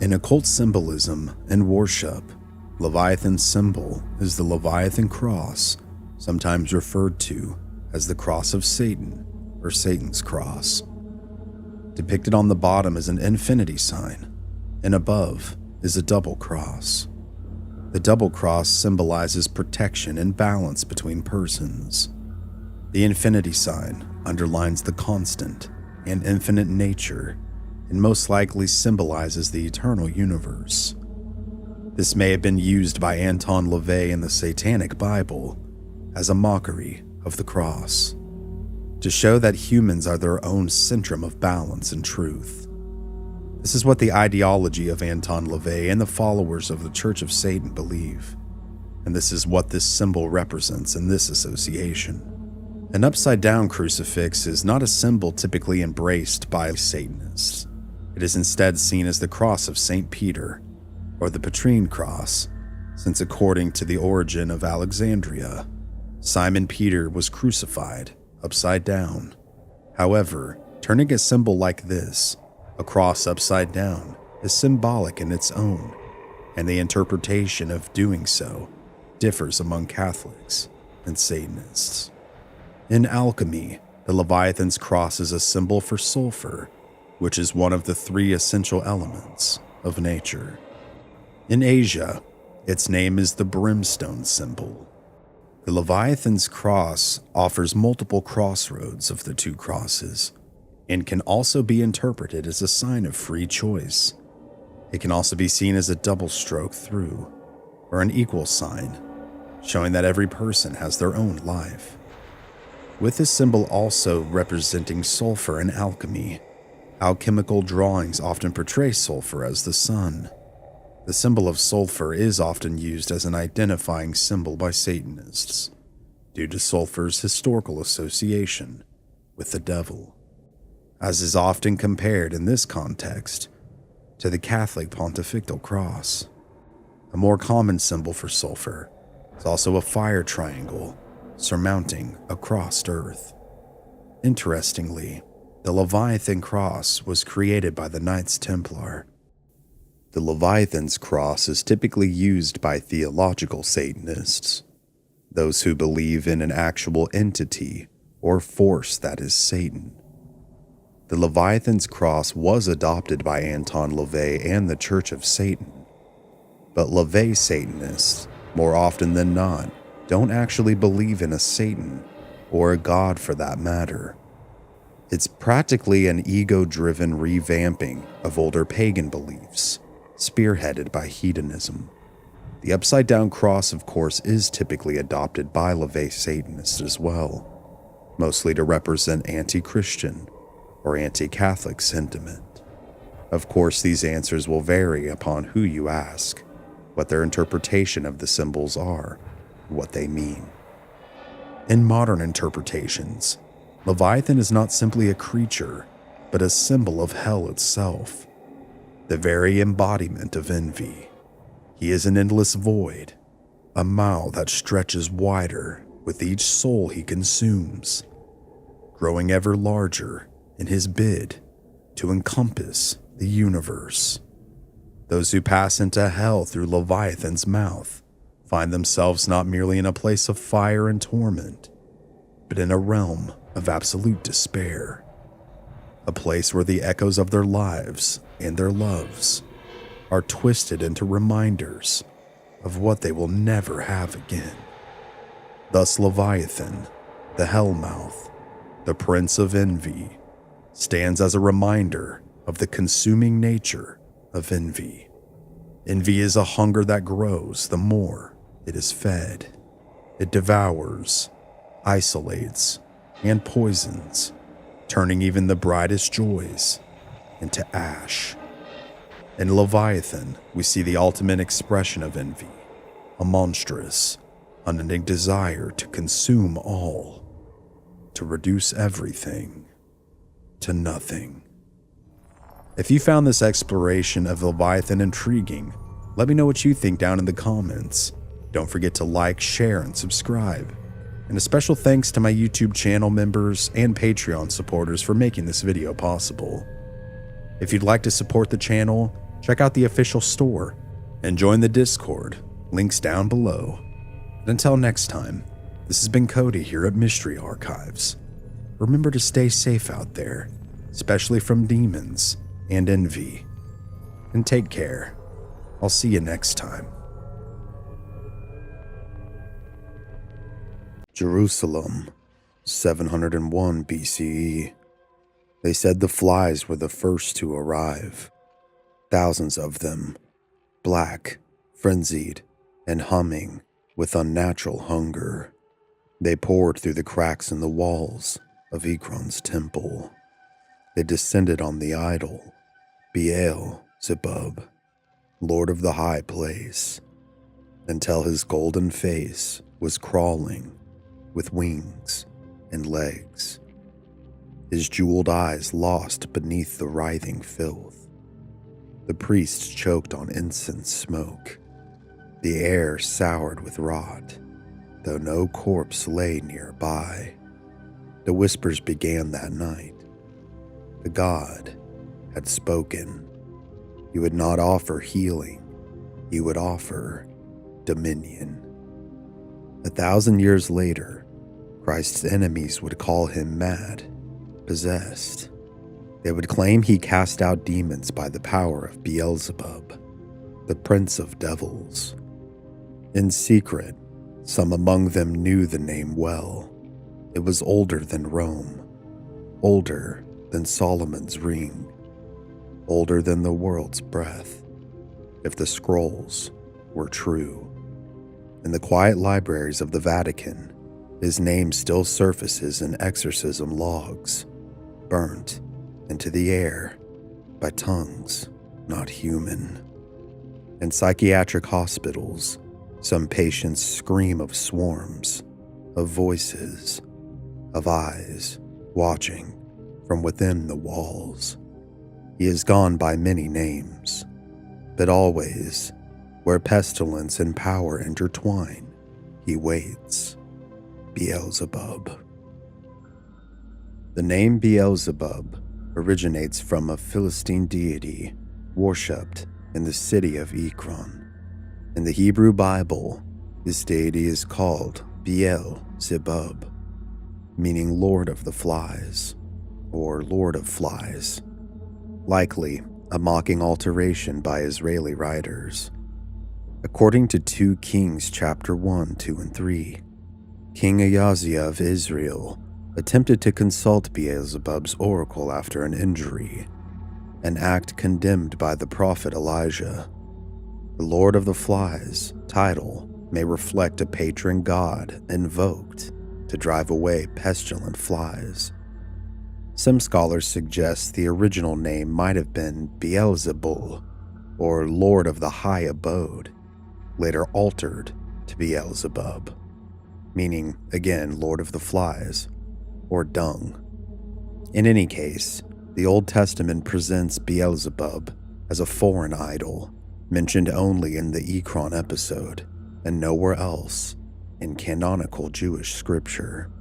In occult symbolism and worship, Leviathan's symbol is the Leviathan cross, sometimes referred to as the cross of Satan or Satan's cross. Depicted on the bottom is an infinity sign, and above is a double cross. The double cross symbolizes protection and balance between persons. The infinity sign underlines the constant and infinite nature and most likely symbolizes the eternal universe. This may have been used by Anton LaVey in the Satanic Bible as a mockery of the cross, to show that humans are their own centrum of balance and truth. This is what the ideology of Anton LaVey and the followers of the Church of Satan believe, and this is what this symbol represents in this association. An upside-down crucifix is not a symbol typically embraced by Satanists. It is instead seen as the cross of St. Peter, or the Petrine cross, since according to the origin of Alexandria, Simon Peter was crucified upside down. However, turning a symbol like this, a cross upside down, is symbolic in its own, and the interpretation of doing so differs among Catholics and Satanists. In alchemy, the Leviathan's cross is a symbol for sulfur, which is one of the 3 essential elements of nature. In Asia, its name is the brimstone symbol. The Leviathan's cross offers multiple crossroads of the 2 crosses, and can also be interpreted as a sign of free choice. It can also be seen as a double stroke through, or an equal sign, showing that every person has their own life. With this symbol also representing sulfur in alchemy, alchemical drawings often portray sulfur as the sun. The symbol of sulfur is often used as an identifying symbol by Satanists, due to sulfur's historical association with the devil, as is often compared in this context to the Catholic pontifical cross. A more common symbol for sulfur is also a fire triangle surmounting a crossed earth. Interestingly, the Leviathan cross was created by the Knights Templar. The Leviathan's cross is typically used by theological Satanists, those who believe in an actual entity or force that is Satan. The Leviathan's cross was adopted by Anton LaVey and the Church of Satan, but LaVey Satanists, more often than not, don't actually believe in a Satan, or a god for that matter. It's practically an ego-driven revamping of older pagan beliefs, spearheaded by hedonism. The upside-down cross, of course, is typically adopted by LaVey Satanists as well, mostly to represent anti-Christian or anti-Catholic sentiment. Of course, these answers will vary upon who you ask, what their interpretation of the symbols are, what they mean. In modern interpretations, Leviathan is not simply a creature, but a symbol of hell itself, the very embodiment of envy. He is an endless void, a maw that stretches wider with each soul he consumes, growing ever larger in his bid to encompass the universe. Those who pass into hell through Leviathan's mouth find themselves not merely in a place of fire and torment, but in a realm of absolute despair, a place where the echoes of their lives and their loves are twisted into reminders of what they will never have again. Thus Leviathan, the Hellmouth, the Prince of Envy, stands as a reminder of the consuming nature of envy. Envy is a hunger that grows the more it is fed. It devours, isolates, and poisons, turning even the brightest joys into ash. In Leviathan, we see the ultimate expression of envy, a monstrous, unending desire to consume all, to reduce everything to nothing. If you found this exploration of Leviathan intriguing, let me know what you think down in the comments. Don't forget to like, share, and subscribe. And a special thanks to my YouTube channel members and Patreon supporters for making this video possible. If you'd like to support the channel, check out the official store and join the Discord, links down below. And until next time, this has been Cody here at Mystery Archives. Remember to stay safe out there, especially from demons and envy. And take care. I'll see you next time. Jerusalem, 701 BCE. They said the flies were the first to arrive. Thousands of them, black, frenzied, and humming with unnatural hunger. They poured through the cracks in the walls of Ekron's temple. They descended on the idol, Beelzebub, lord of the high place, until his golden face was crawling with wings and legs, his jeweled eyes lost beneath the writhing filth. The priests choked on incense smoke, the air soured with rot, though no corpse lay nearby. The whispers began that night. The god had spoken. He would not offer healing, he would offer dominion. 1,000 years later, Christ's enemies would call him mad, possessed. They would claim he cast out demons by the power of Beelzebub, the prince of devils. In secret, some among them knew the name well. It was older than Rome, older than Solomon's ring, older than the world's breath, if the scrolls were true. In the quiet libraries of the Vatican, his name still surfaces in exorcism logs, burnt into the air by tongues not human. In psychiatric hospitals, some patients scream of swarms, of voices, of eyes watching from within the walls. He has gone by many names, but always, where pestilence and power intertwine, he waits. Beelzebub. The name Beelzebub originates from a Philistine deity worshipped in the city of Ekron. In the Hebrew Bible, this deity is called Beelzebub, meaning Lord of the Flies, or Lord of Flies, likely a mocking alteration by Israeli writers. According to 2 Kings chapter 1, 2, and 3, King Ahaziah of Israel attempted to consult Beelzebub's oracle after an injury, an act condemned by the prophet Elijah. The Lord of the Flies title may reflect a patron god invoked to drive away pestilent flies. Some scholars suggest the original name might have been Beelzebul, or Lord of the High Abode, later altered to Beelzebub, meaning, again, Lord of the Flies, or dung. In any case, the Old Testament presents Beelzebub as a foreign idol, mentioned only in the Ekron episode, and nowhere else in canonical Jewish scripture.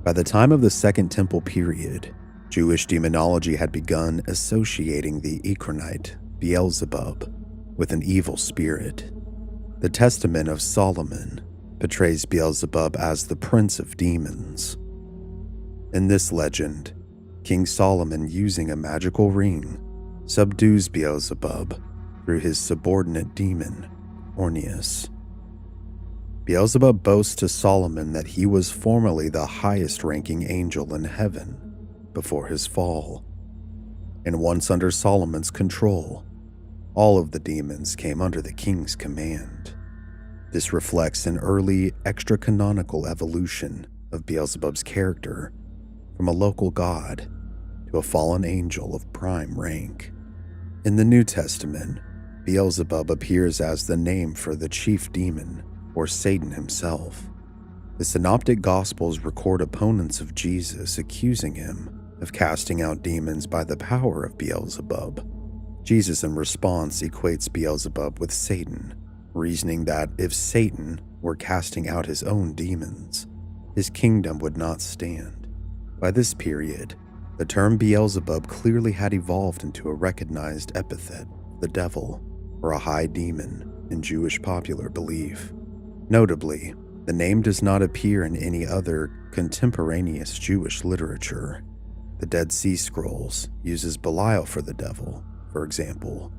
By the time of the Second Temple period, Jewish demonology had begun associating the Ekronite Beelzebub with an evil spirit. The Testament of Solomon portrays Beelzebub as the prince of demons. In this legend, King Solomon, using a magical ring, subdues Beelzebub through his subordinate demon, Orneus. Beelzebub boasts to Solomon that he was formerly the highest-ranking angel in heaven before his fall, and once under Solomon's control, all of the demons came under the king's command. This reflects an early extra-canonical evolution of Beelzebub's character from a local god to a fallen angel of prime rank. In the New Testament, Beelzebub appears as the name for the chief demon, or Satan himself. The Synoptic Gospels record opponents of Jesus accusing him of casting out demons by the power of Beelzebub. Jesus, in response, equates Beelzebub with Satan, reasoning that if Satan were casting out his own demons, his kingdom would not stand. By this period, the term Beelzebub clearly had evolved into a recognized epithet, the devil, or a high demon, in Jewish popular belief. Notably, the name does not appear in any other contemporaneous Jewish literature. The Dead Sea Scrolls uses Belial for the devil, for example,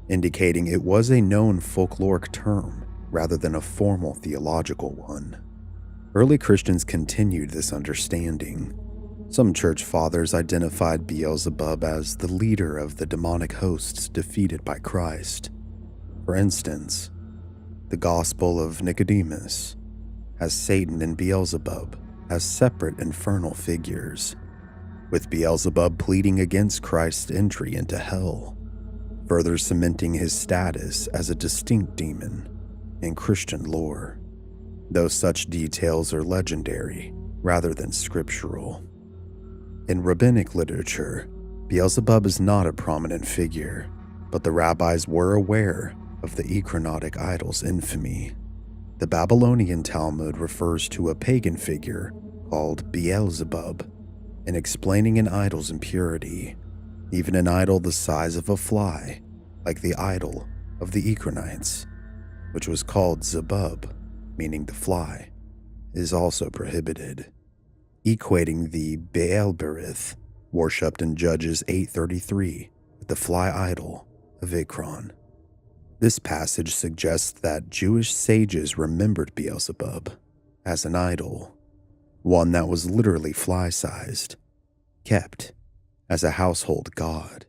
indicating it was a known folkloric term rather than a formal theological one. Early Christians continued this understanding. Some church fathers identified Beelzebub as the leader of the demonic hosts defeated by Christ. For instance, the Gospel of Nicodemus has Satan and Beelzebub as separate infernal figures, with Beelzebub pleading against Christ's entry into hell. further cementing his status as a distinct demon in Christian lore, though such details are legendary rather than scriptural. In rabbinic literature, Beelzebub is not a prominent figure, but the rabbis were aware of the Echronotic idol's infamy. The Babylonian Talmud refers to a pagan figure called Beelzebub in explaining an idol's impurity, even an idol the size of a fly, like the idol of the Ecronites, which was called Zebub, meaning the fly, is also prohibited, equating the Beelberith worshipped in Judges 8:33 with the fly idol of Ekron. This passage suggests that Jewish sages remembered Beelzebub as an idol, one that was literally fly-sized, kept as a household god.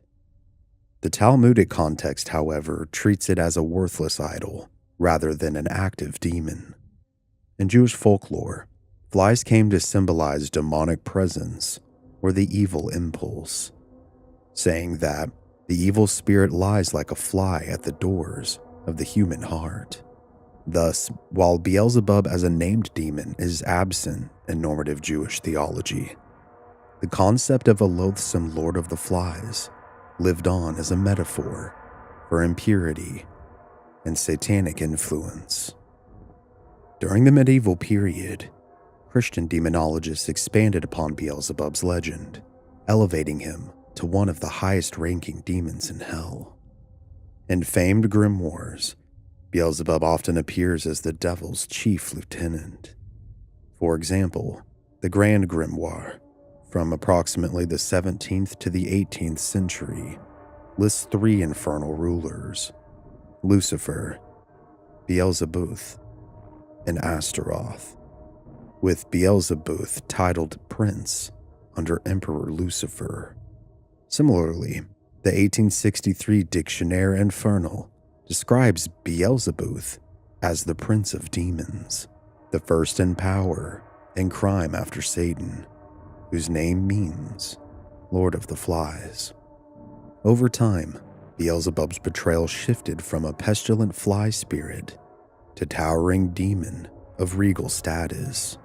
The Talmudic context, however, treats it as a worthless idol rather than an active demon. In Jewish folklore, flies came to symbolize demonic presence or the evil impulse, saying that the evil spirit lies like a fly at the doors of the human heart. Thus, while Beelzebub as a named demon is absent in normative Jewish theology, the concept of a loathsome lord of the flies lived on as a metaphor for impurity and satanic influence. During the medieval period, Christian demonologists expanded upon Beelzebub's legend, elevating him to one of the highest-ranking demons in hell. In famed grimoires, Beelzebub often appears as the devil's chief lieutenant. For example, the Grand Grimoire, from approximately the 17th to the 18th century, lists 3 infernal rulers: Lucifer, Beelzebuth, and Astaroth, with Beelzebuth titled Prince under Emperor Lucifer. Similarly, the 1863 Dictionnaire Infernal describes Beelzebuth as the Prince of Demons, the first in power and crime after Satan, whose name means Lord of the Flies. Over time, Beelzebub's portrayal shifted from a pestilent fly spirit to towering demon of regal status.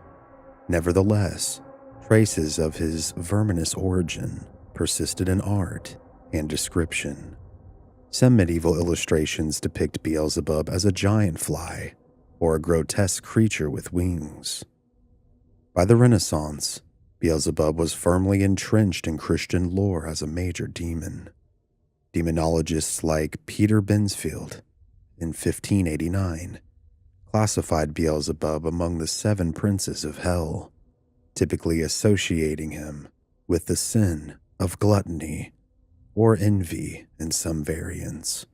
Nevertheless, traces of his verminous origin persisted in art and description. Some medieval illustrations depict Beelzebub as a giant fly or a grotesque creature with wings. By the Renaissance, Beelzebub was firmly entrenched in Christian lore as a major demon. Demonologists like Peter Bensfield in 1589 classified Beelzebub among the 7 princes of hell, typically associating him with the sin of gluttony or envy in some variants.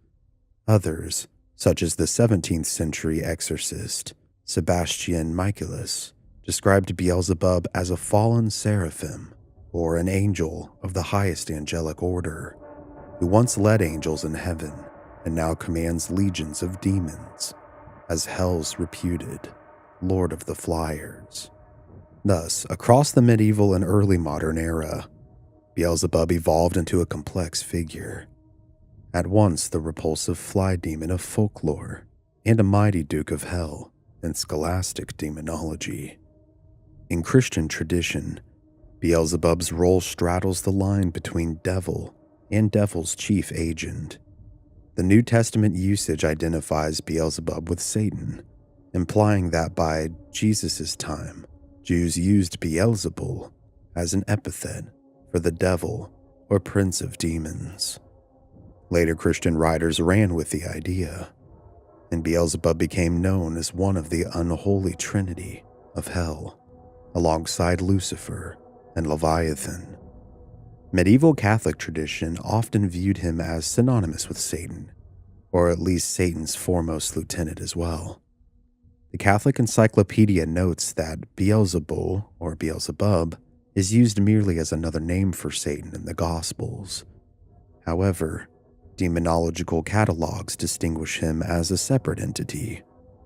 Others, such as the 17th century exorcist Sebastian Michaelis, described Beelzebub as a fallen seraphim or an angel of the highest angelic order, who once led angels in heaven and now commands legions of demons as hell's reputed Lord of the Flyers. Thus, across the medieval and early modern era, Beelzebub evolved into a complex figure, at once the repulsive fly demon of folklore and a mighty duke of hell in scholastic demonology. In Christian tradition, Beelzebub's role straddles the line between devil and devil's chief agent. The New Testament usage identifies Beelzebub with Satan, implying that by Jesus' time, Jews used Beelzebul as an epithet for the devil or prince of demons. Later Christian writers ran with the idea, and Beelzebub became known as one of the unholy trinity of hell, alongside Lucifer and Leviathan. Medieval Catholic tradition often viewed him as synonymous with Satan, or at least Satan's foremost lieutenant as well. The Catholic Encyclopedia notes that Beelzebul, or Beelzebub, is used merely as another name for Satan in the Gospels. However, demonological catalogs distinguish him as a separate entity,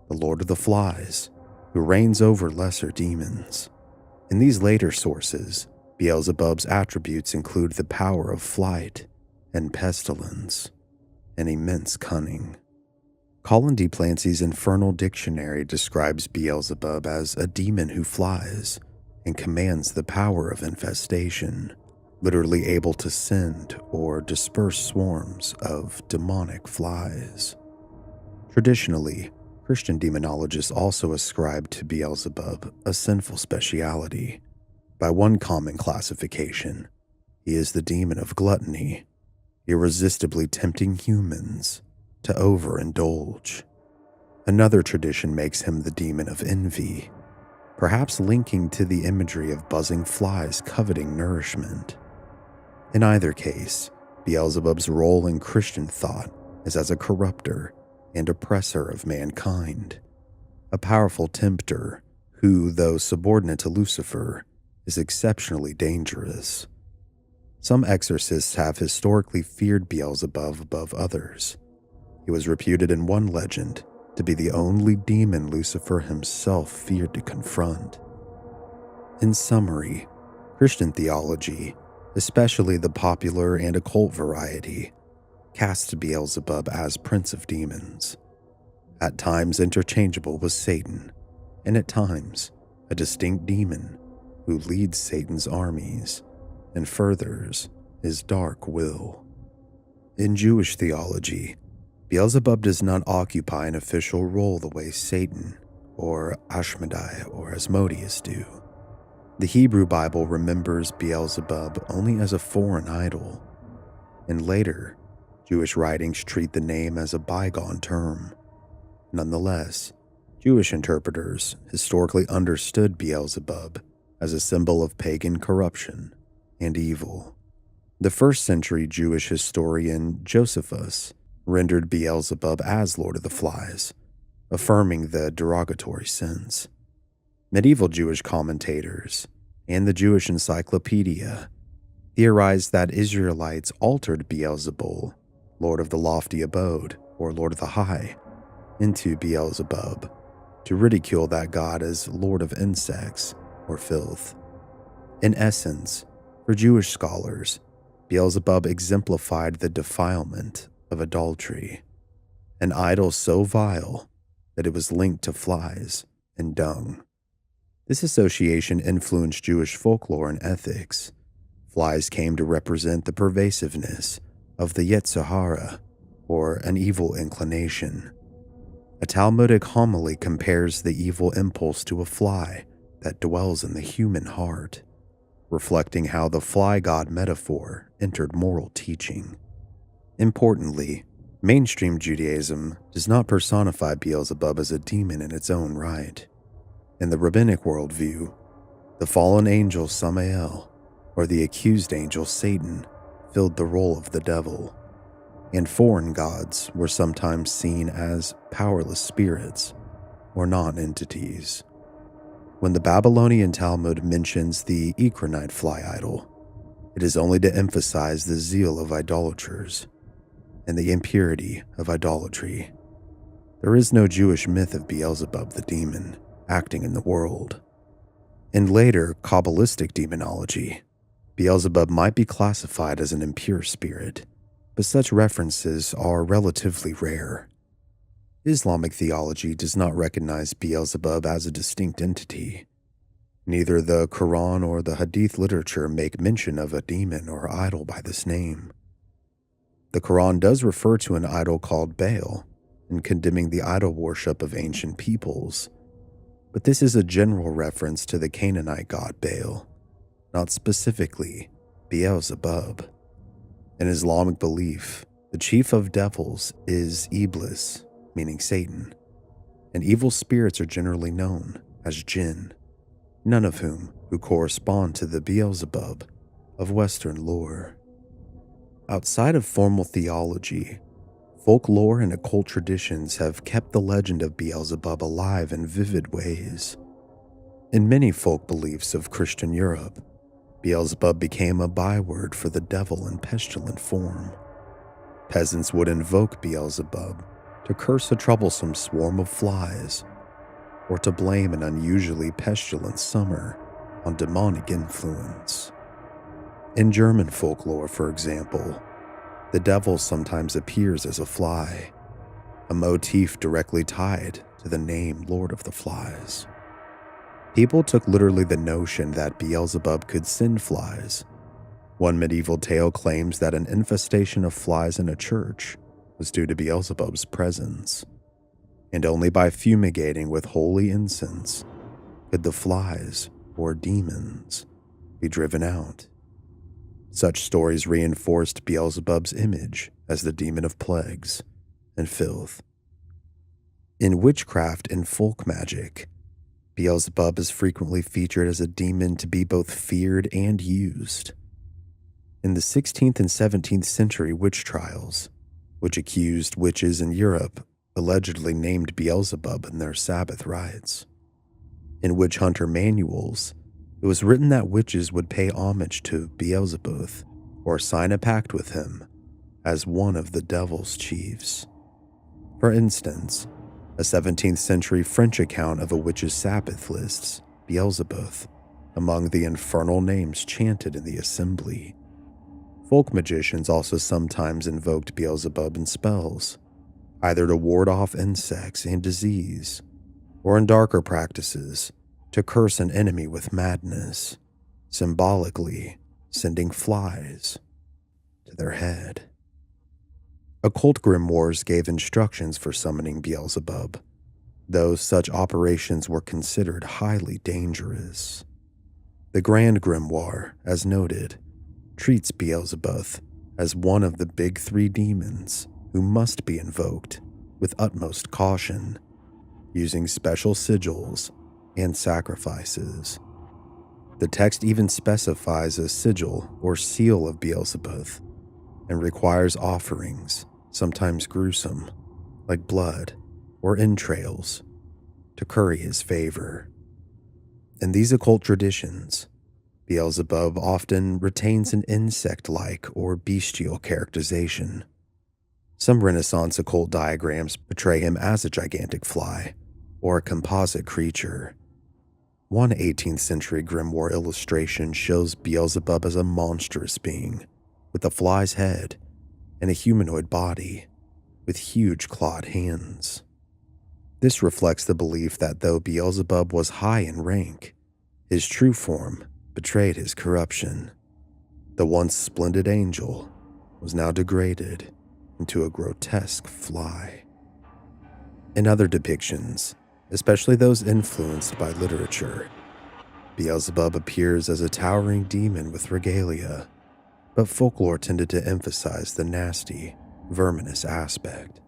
the Lord of the Flies, who reigns over lesser demons. In these later sources, Beelzebub's attributes include the power of flight and pestilence. and immense cunning. Colin D. Clancy's Infernal Dictionary describes Beelzebub as a demon who flies and commands the power of infestation, literally able to send or disperse swarms of demonic flies. Traditionally, Christian demonologists also ascribe to Beelzebub a sinful speciality. By one common classification, he is the demon of gluttony, irresistibly tempting humans to overindulge. Another tradition makes him the demon of envy, perhaps linking to the imagery of buzzing flies coveting nourishment. In either case, Beelzebub's role in Christian thought is as a corrupter and oppressor of mankind, a powerful tempter who, though subordinate to Lucifer, is exceptionally dangerous. Some exorcists have historically feared Beelzebub above others. He was reputed in one legend to be the only demon Lucifer himself feared to confront. In summary, Christian theology, especially the popular and occult variety, casts Beelzebub as prince of demons, at times interchangeable with Satan, and at times a distinct demon who leads Satan's armies and furthers his dark will. In Jewish theology, Beelzebub does not occupy an official role the way Satan or Asmodeus or Asmodeus do. The Hebrew Bible remembers Beelzebub only as a foreign idol, and later, Jewish writings treat the name as a bygone term. Nonetheless, Jewish interpreters historically understood Beelzebub as a symbol of pagan corruption and evil. The first-century Jewish historian Josephus rendered Beelzebub as Lord of the Flies, affirming the derogatory sense. Medieval Jewish commentators and the Jewish Encyclopedia theorized that Israelites altered Beelzebul, Lord of the Lofty Abode, or Lord of the High, into Beelzebub, to ridicule that god as Lord of Insects or Filth. In essence, for Jewish scholars, Beelzebub exemplified the defilement of adultery, an idol so vile that it was linked to flies and dung. This association influenced Jewish folklore and ethics. Flies came to represent the pervasiveness of the Yetzer Hara, or an evil inclination. A Talmudic homily compares the evil impulse to a fly that dwells in the human heart, reflecting how the fly god metaphor entered moral teaching. Importantly, mainstream Judaism does not personify Beelzebub as a demon in its own right. In the rabbinic worldview, the fallen angel Samael, or the accused angel Satan, filled the role of the devil, and foreign gods were sometimes seen as powerless spirits or non-entities. When the Babylonian Talmud mentions the Ekronite fly idol, it is only to emphasize the zeal of idolaters and the impurity of idolatry. There is no Jewish myth of Beelzebub the demon acting in the world. In later Kabbalistic demonology, Beelzebub might be classified as an impure spirit, but such references are relatively rare. Islamic theology does not recognize Beelzebub as a distinct entity. Neither the Quran or the Hadith literature make mention of a demon or idol by this name. The Quran does refer to an idol called Baal in condemning the idol worship of ancient peoples, but this is a general reference to the Canaanite god Baal, not specifically Beelzebub. In Islamic belief, the chief of devils is Iblis, meaning Satan, and evil spirits are generally known as jinn, none of whom correspond to the Beelzebub of Western lore. Outside of formal theology, folklore and occult traditions have kept the legend of Beelzebub alive in vivid ways. In many folk beliefs of Christian Europe, Beelzebub became a byword for the devil in pestilent form. Peasants would invoke Beelzebub to curse a troublesome swarm of flies, or to blame an unusually pestilent summer on demonic influence. In German folklore, for example, the devil sometimes appears as a fly, a motif directly tied to the name Lord of the Flies. People took literally the notion that Beelzebub could send flies. One medieval tale claims that an infestation of flies in a church was due to Beelzebub's presence, and only by fumigating with holy incense could the flies, or demons, be driven out. Such stories reinforced Beelzebub's image as the demon of plagues and filth. In witchcraft and folk magic, Beelzebub is frequently featured as a demon to be both feared and used. In the 16th and 17th century witch trials, which accused witches in Europe, allegedly named Beelzebub in their Sabbath rites. In witch hunter manuals, it was written that witches would pay homage to Beelzebub or sign a pact with him as one of the devil's chiefs. For instance, a 17th century French account of a witch's Sabbath lists Beelzebub among the infernal names chanted in the assembly. Folk magicians also sometimes invoked Beelzebub in spells, either to ward off insects and disease, or in darker practices, to curse an enemy with madness, symbolically sending flies to their head. Occult grimoires gave instructions for summoning Beelzebub, though such operations were considered highly dangerous. The Grand Grimoire, as noted, treats Beelzebub as one of the big three demons who must be invoked with utmost caution, using special sigils and sacrifices. The text even specifies a sigil or seal of Beelzebub and requires offerings, sometimes gruesome, like blood or entrails, to curry his favor. In these occult traditions, Beelzebub often retains an insect-like or bestial characterization. Some Renaissance occult diagrams portray him as a gigantic fly or a composite creature. One 18th century grimoire illustration shows Beelzebub as a monstrous being with a fly's head and a humanoid body with huge clawed hands. This reflects the belief that though Beelzebub was high in rank, his true form betrayed his corruption. The once splendid angel was now degraded into a grotesque fly. In other depictions, especially those influenced by literature, Beelzebub appears as a towering demon with regalia, but folklore tended to emphasize the nasty, verminous aspect.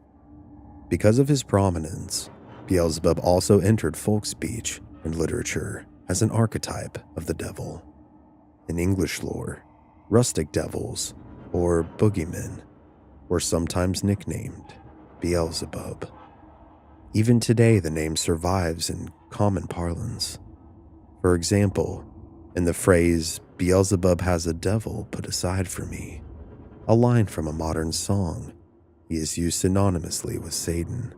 Because of his prominence, Beelzebub also entered folk speech and literature as an archetype of the devil. In English lore, rustic devils, or boogeymen, were sometimes nicknamed Beelzebub. Even today, the name survives in common parlance. For example, in the phrase, "Beelzebub has a devil put aside for me," a line from a modern song, he is used synonymously with Satan.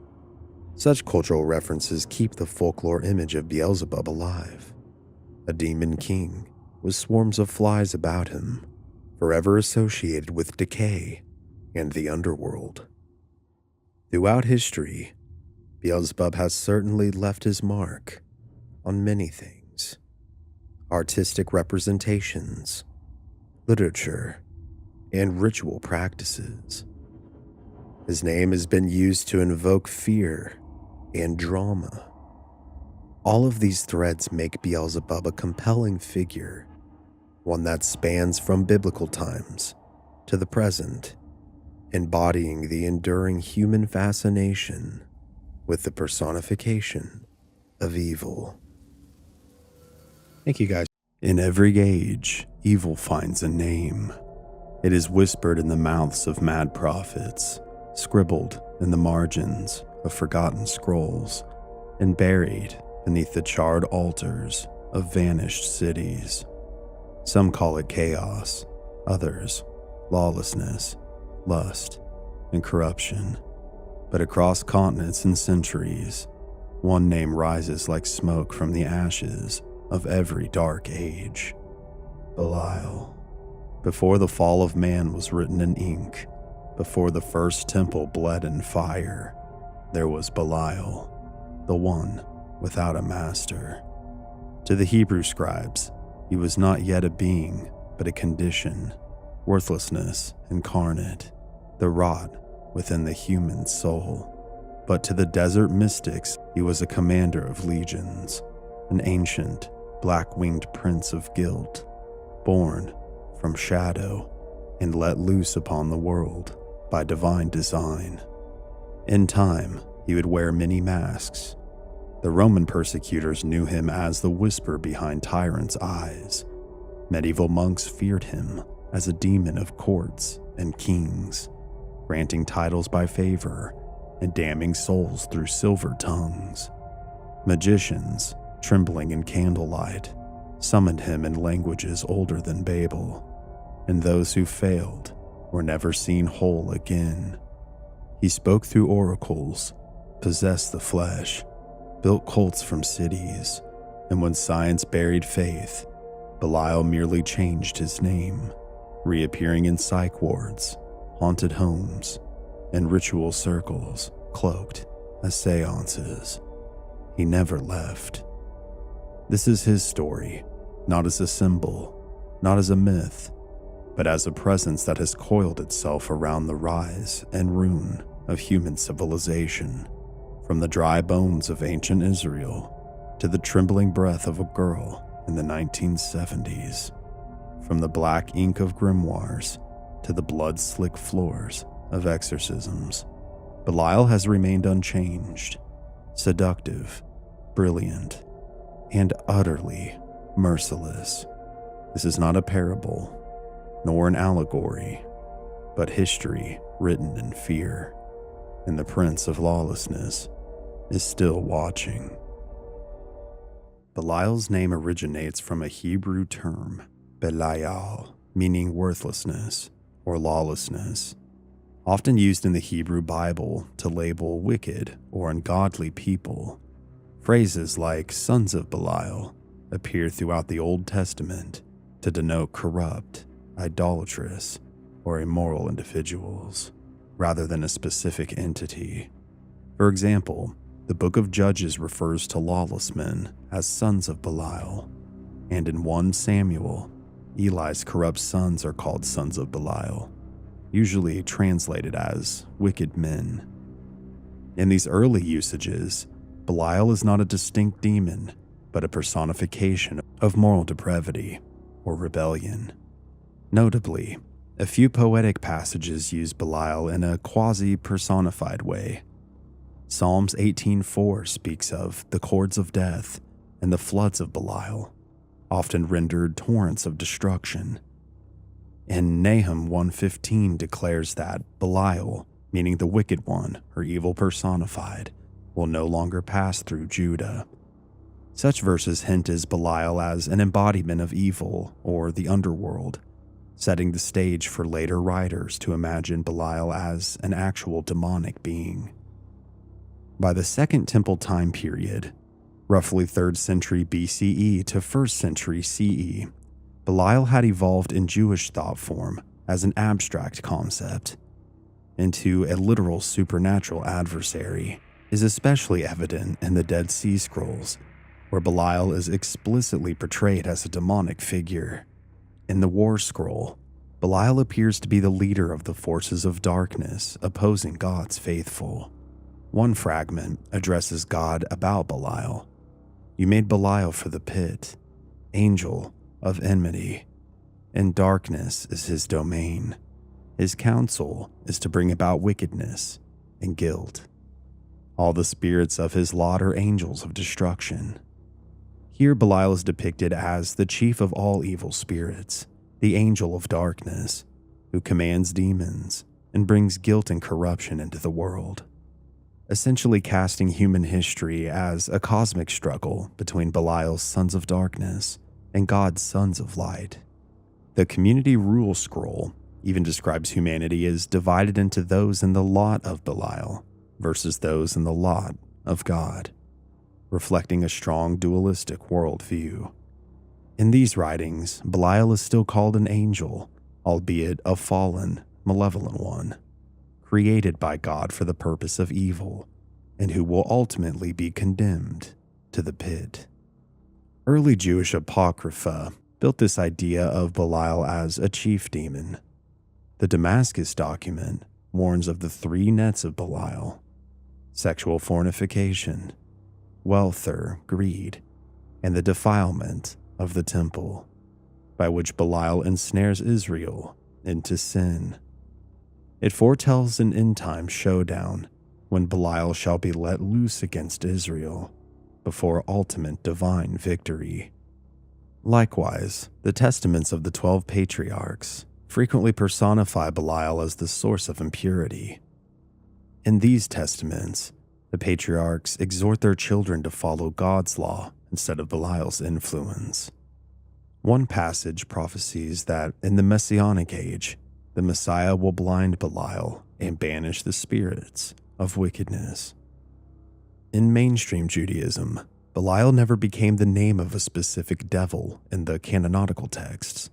Such cultural references keep the folklore image of Beelzebub alive, a demon king with swarms of flies about him, forever associated with decay and the underworld. Throughout history, Beelzebub has certainly left his mark on many things: artistic representations, literature, and ritual practices. His name has been used to invoke fear and drama. All of these threads make Beelzebub a compelling figure, one that spans from biblical times to the present, embodying the enduring human fascination with the personification of evil. Thank you guys. In every age, evil finds a name. It is whispered in the mouths of mad prophets, scribbled in the margins of forgotten scrolls, and buried beneath the charred altars of vanished cities. Some call it chaos, others lawlessness, lust, and corruption. But across continents and centuries, one name rises like smoke from the ashes of every dark age: Belial. Before the fall of man was written in ink, Before the first temple bled in fire, there was Belial, the one without a master. To the Hebrew scribes, he was not yet a being, but a condition, worthlessness incarnate, the rot within the human soul. But to the desert mystics, he was a commander of legions, an ancient, black-winged prince of guilt, born from shadow and let loose upon the world by divine design. In time, he would wear many masks. The Roman persecutors knew him as the whisper behind tyrants' eyes. Medieval monks feared him as a demon of courts and kings, granting titles by favor and damning souls through silver tongues. Magicians, trembling in candlelight, summoned him in languages older than Babel, and those who failed were never seen whole again. He spoke through oracles, possessed the flesh, built cults from cities, and when science buried faith, Belial merely changed his name, reappearing in psych wards, haunted homes, and ritual circles cloaked as seances. He never left. This is his story, not as a symbol, not as a myth, but as a presence that has coiled itself around the rise and ruin of human civilization, from the dry bones of ancient Israel to the trembling breath of a girl in the 1970s, from the black ink of grimoires to the blood-slick floors of exorcisms. Belial has remained unchanged, seductive, brilliant, and utterly merciless. This is not a parable, nor an allegory, but history written in fear, and the Prince of Lawlessness is still watching. Belial's name originates from a Hebrew term, Belial, meaning worthlessness or lawlessness, often used in the Hebrew Bible to label wicked or ungodly people. Phrases like sons of Belial appear throughout the Old Testament to denote corrupt, idolatrous, or immoral individuals, rather than a specific entity. For example, the Book of Judges refers to lawless men as sons of Belial, and in 1 Samuel, Eli's corrupt sons are called sons of Belial, usually translated as wicked men. In these early usages, Belial is not a distinct demon, but a personification of moral depravity or rebellion. Notably, a few poetic passages use Belial in a quasi-personified way. Psalms 18:4 speaks of the cords of death and the floods of Belial, often rendered torrents of destruction. And Nahum 1:15 declares that Belial, meaning the wicked one or evil personified, will no longer pass through Judah. Such verses hint as Belial as an embodiment of evil or the underworld, setting the stage for later writers to imagine Belial as an actual demonic being. By the Second Temple time period, roughly 3rd century BCE to 1st century CE, Belial had evolved in Jewish thought form as an abstract concept into a literal supernatural adversary, is especially evident in the Dead Sea Scrolls, where Belial is explicitly portrayed as a demonic figure. In the War Scroll, Belial appears to be the leader of the forces of darkness opposing God's faithful. One fragment addresses God about Belial. You made Belial for the pit, angel of enmity, and darkness is his domain. His counsel is to bring about wickedness and guilt. All the spirits of his lot are angels of destruction. Here Belial is depicted as the chief of all evil spirits, the angel of darkness, who commands demons and brings guilt and corruption into the world, essentially casting human history as a cosmic struggle between Belial's sons of darkness and God's sons of light. The Community Rule Scroll even describes humanity as divided into those in the lot of Belial versus those in the lot of God, reflecting a strong dualistic worldview. In these writings, Belial is still called an angel, albeit a fallen, malevolent one. created by God for the purpose of evil, and who will ultimately be condemned to the pit. Early Jewish apocrypha built this idea of Belial as a chief demon. The Damascus document warns of the three nets of Belial: sexual fornication, wealth or greed, and the defilement of the temple, by which Belial ensnares Israel into sin. It foretells an end-time showdown when Belial shall be let loose against Israel before ultimate divine victory. Likewise, the testaments of the 12 patriarchs frequently personify Belial as the source of impurity. In these testaments, the patriarchs exhort their children to follow God's law instead of Belial's influence. One passage prophesies that in the Messianic age, the Messiah will blind Belial and banish the spirits of wickedness. In mainstream Judaism, Belial never became the name of a specific devil in the canonical texts.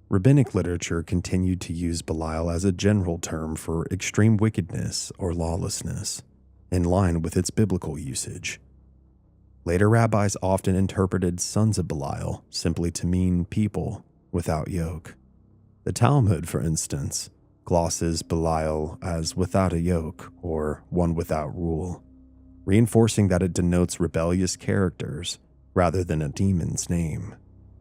Rabbinic literature continued to use Belial as a general term for extreme wickedness or lawlessness, in line with its biblical usage. Later rabbis often interpreted sons of Belial simply to mean people without yoke. The Talmud, for instance, glosses Belial as without a yoke or one without rule, reinforcing that it denotes rebellious characters rather than a demon's name.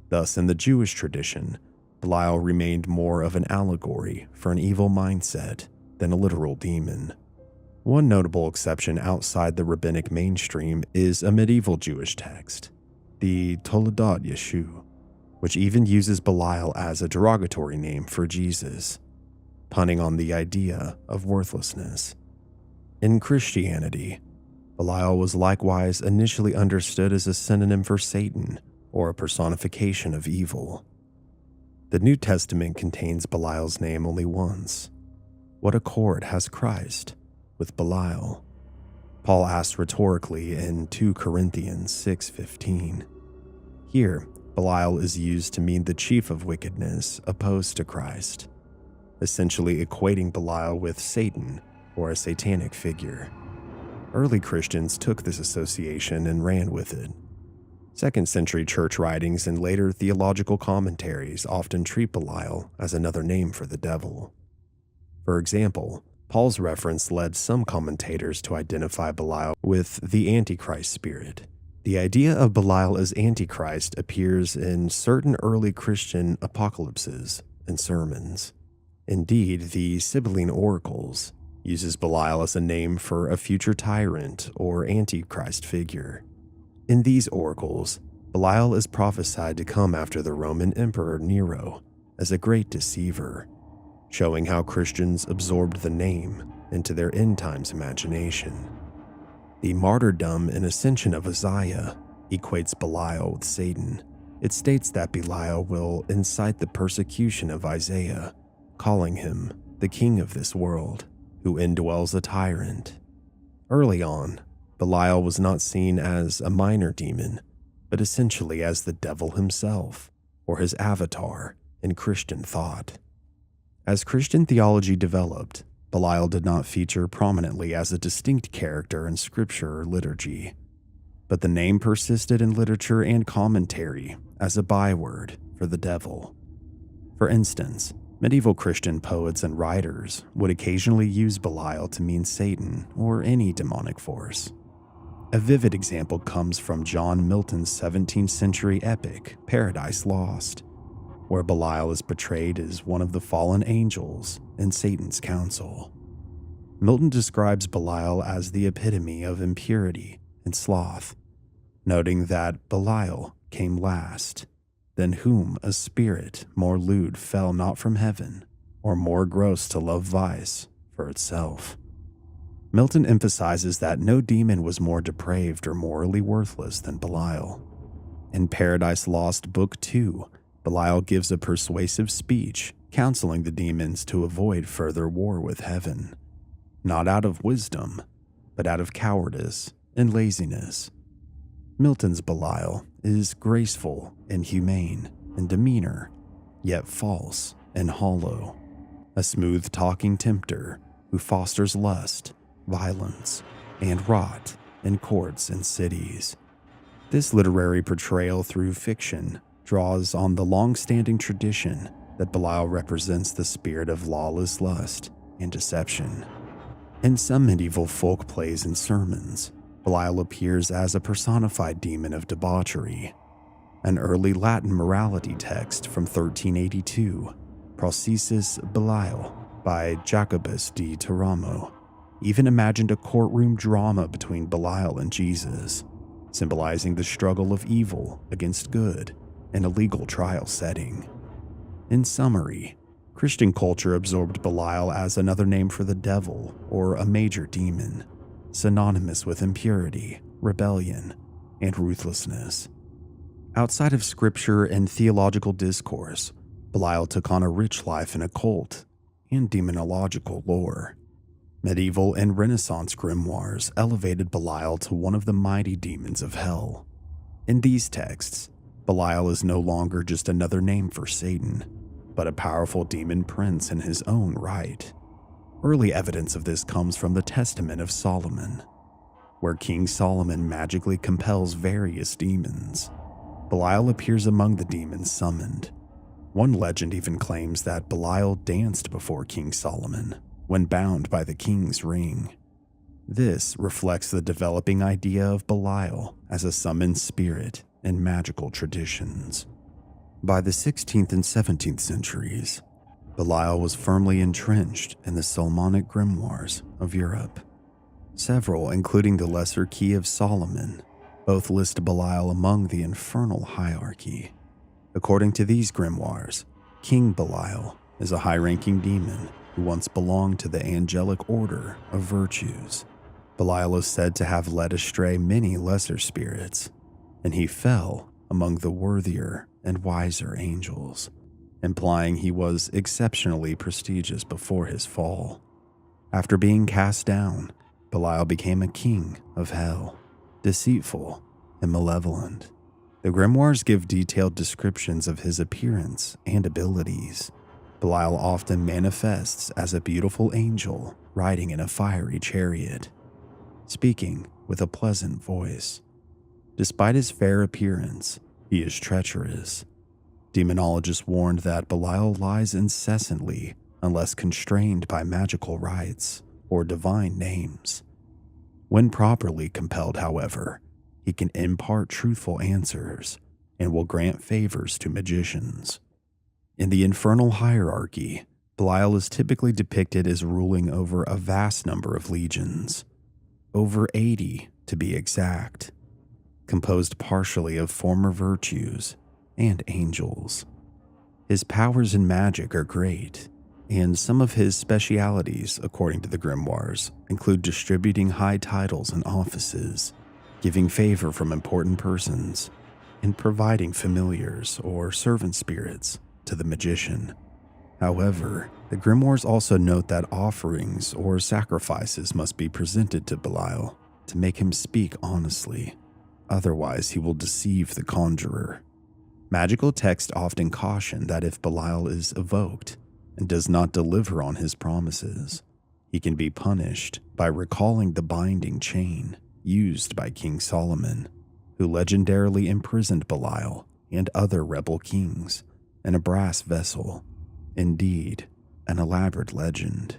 Thus, in the Jewish tradition, Belial remained more of an allegory for an evil mindset than a literal demon. One notable exception outside the rabbinic mainstream is a medieval Jewish text, the Toledat Yeshu, which even uses Belial as a derogatory name for Jesus, punning on the idea of worthlessness. In Christianity, Belial was likewise initially understood as a synonym for Satan or a personification of evil. The New Testament contains Belial's name only once. What accord has Christ with Belial? Paul asks rhetorically in 2 Corinthians 6:15. Here, Belial is used to mean the chief of wickedness opposed to Christ, essentially equating Belial with Satan or a satanic figure. Early Christians took this association and ran with it. 2nd century church writings and later theological commentaries often treat Belial as another name for the devil. For example, Paul's reference led some commentators to identify Belial with the Antichrist spirit. The idea of Belial as Antichrist appears in certain early Christian apocalypses and sermons. Indeed, the Sibylline oracles uses Belial as a name for a future tyrant or Antichrist figure. In these oracles, Belial is prophesied to come after the Roman Emperor Nero as a great deceiver, showing how Christians absorbed the name into their end times imagination. The martyrdom and ascension of Uzziah equates Belial with Satan. It states that Belial will incite the persecution of Isaiah, calling him the king of this world, who indwells a tyrant. Early on, Belial was not seen as a minor demon, but essentially as the devil himself, or his avatar in Christian thought. As Christian theology developed, Belial did not feature prominently as a distinct character in scripture or liturgy, but the name persisted in literature and commentary as a byword for the devil. For instance, medieval Christian poets and writers would occasionally use Belial to mean Satan or any demonic force. A vivid example comes from John Milton's 17th century epic, Paradise Lost, where Belial is portrayed as one of the fallen angels in Satan's council. Milton describes Belial as the epitome of impurity and sloth, noting that Belial came last, than whom a spirit more lewd fell not from heaven, or more gross to love vice for itself. Milton emphasizes that no demon was more depraved or morally worthless than Belial. In Paradise Lost Book 2, Belial gives a persuasive speech counseling the demons to avoid further war with heaven, not out of wisdom, but out of cowardice and laziness. Milton's Belial is graceful and humane in demeanor, yet false and hollow, a smooth-talking tempter who fosters lust, violence, and rot in courts and cities. This literary portrayal through fiction draws on the long-standing tradition that Belial represents the spirit of lawless lust and deception. In some medieval folk plays and sermons, Belial appears as a personified demon of debauchery. An early Latin morality text from 1382, Processus Belial, by Jacobus de Teramo, even imagined a courtroom drama between Belial and Jesus, symbolizing the struggle of evil against good in a legal trial setting. In summary, Christian culture absorbed Belial as another name for the devil or a major demon, synonymous with impurity, rebellion, and ruthlessness. Outside of scripture and theological discourse, Belial took on a rich life in occult and demonological lore. Medieval and Renaissance grimoires elevated Belial to one of the mighty demons of hell. In these texts, Belial is no longer just another name for Satan, but a powerful demon prince in his own right. Early evidence of this comes from the Testament of Solomon, where King Solomon magically compels various demons. Belial appears among the demons summoned. One legend even claims that Belial danced before King Solomon when bound by the king's ring. This reflects the developing idea of Belial as a summoned spirit in magical traditions. By the 16th and 17th centuries, Belial was firmly entrenched in the Solomonic grimoires of Europe. Several, including the Lesser Key of Solomon, both list Belial among the infernal hierarchy. According to these grimoires, King Belial is a high-ranking demon who once belonged to the angelic order of virtues. Belial is said to have led astray many lesser spirits, and he fell among the worthier and wiser angels, implying he was exceptionally prestigious before his fall. After being cast down, Belial became a king of hell, deceitful and malevolent. The grimoires give detailed descriptions of his appearance and abilities. Belial often manifests as a beautiful angel riding in a fiery chariot, speaking with a pleasant voice. Despite his fair appearance, he is treacherous. Demonologists warned that Belial lies incessantly unless constrained by magical rites or divine names. When properly compelled, however, he can impart truthful answers and will grant favors to magicians. In the infernal hierarchy, Belial is typically depicted as ruling over a vast number of legions, over 80 to be exact, composed partially of former virtues and angels. His powers in magic are great, and some of his specialities, according to the grimoires, include distributing high titles and offices, giving favor from important persons, and providing familiars or servant spirits to the magician. However, the grimoires also note that offerings or sacrifices must be presented to Belial to make him speak honestly. Otherwise, he will deceive the conjurer. Magical texts often caution that if Belial is evoked and does not deliver on his promises, he can be punished by recalling the binding chain used by King Solomon, who legendarily imprisoned Belial and other rebel kings in a brass vessel. Indeed, an elaborate legend.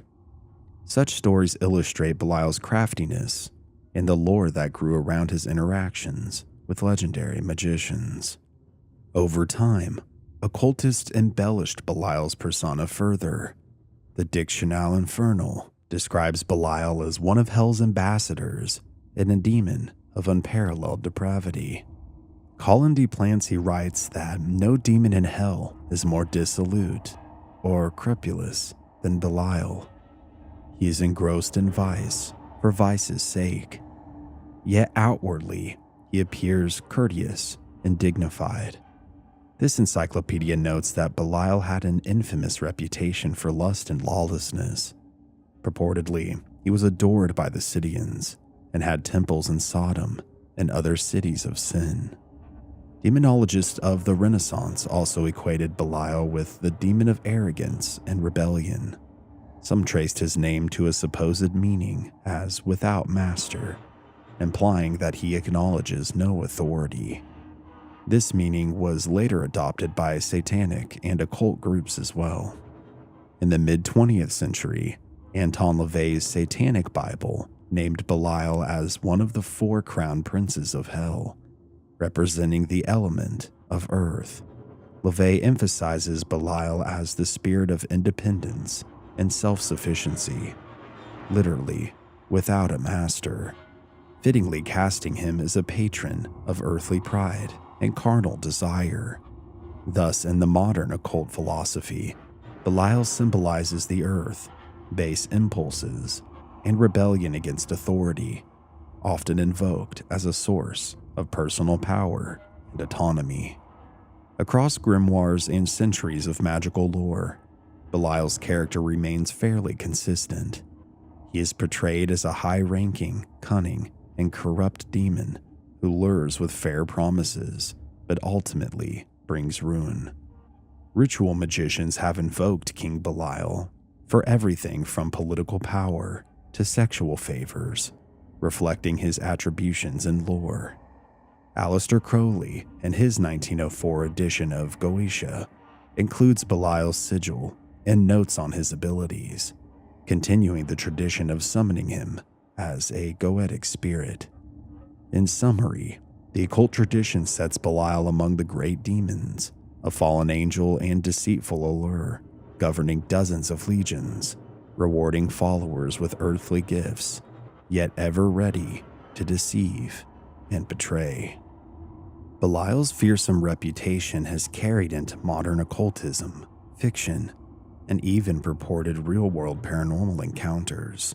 Such stories illustrate Belial's craftiness and the lore that grew around his interactions with legendary magicians. Over time, occultists embellished Belial's persona further. The Dictionnaire Infernal describes Belial as one of hell's ambassadors and a demon of unparalleled depravity. Colin de Plancy writes that no demon in hell is more dissolute or crepulous than Belial. He is engrossed in vice for vice's sake, yet outwardly he appears courteous and dignified. This encyclopedia notes that Belial had an infamous reputation for lust and lawlessness. Purportedly, he was adored by the Scythians and had temples in Sodom and other cities of sin. Demonologists of the Renaissance also equated Belial with the demon of arrogance and rebellion. Some traced his name to a supposed meaning as without master, implying that he acknowledges no authority. This meaning was later adopted by satanic and occult groups as well. In the mid-20th century, Anton LaVey's Satanic Bible named Belial as one of the 4 crown princes of hell, representing the element of earth. LaVey emphasizes Belial as the spirit of independence and self-sufficiency, literally without a master, fittingly casting him as a patron of earthly pride and carnal desire. Thus, in the modern occult philosophy, Belial symbolizes the earth, base impulses, and rebellion against authority, often invoked as a source of personal power and autonomy. Across grimoires and centuries of magical lore, Belial's character remains fairly consistent. He is portrayed as a high-ranking, cunning, and corrupt demon who lures with fair promises, but ultimately brings ruin. Ritual magicians have invoked King Belial for everything from political power to sexual favors, reflecting his attributions in lore. Aleister Crowley, in his 1904 edition of Goetia, includes Belial's sigil and notes on his abilities, continuing the tradition of summoning him as a goetic spirit. In summary, the occult tradition sets Belial among the great demons, a fallen angel and deceitful allure, governing dozens of legions, rewarding followers with earthly gifts, yet ever ready to deceive and betray. Belial's fearsome reputation has carried into modern occultism, fiction, and even purported real-world paranormal encounters.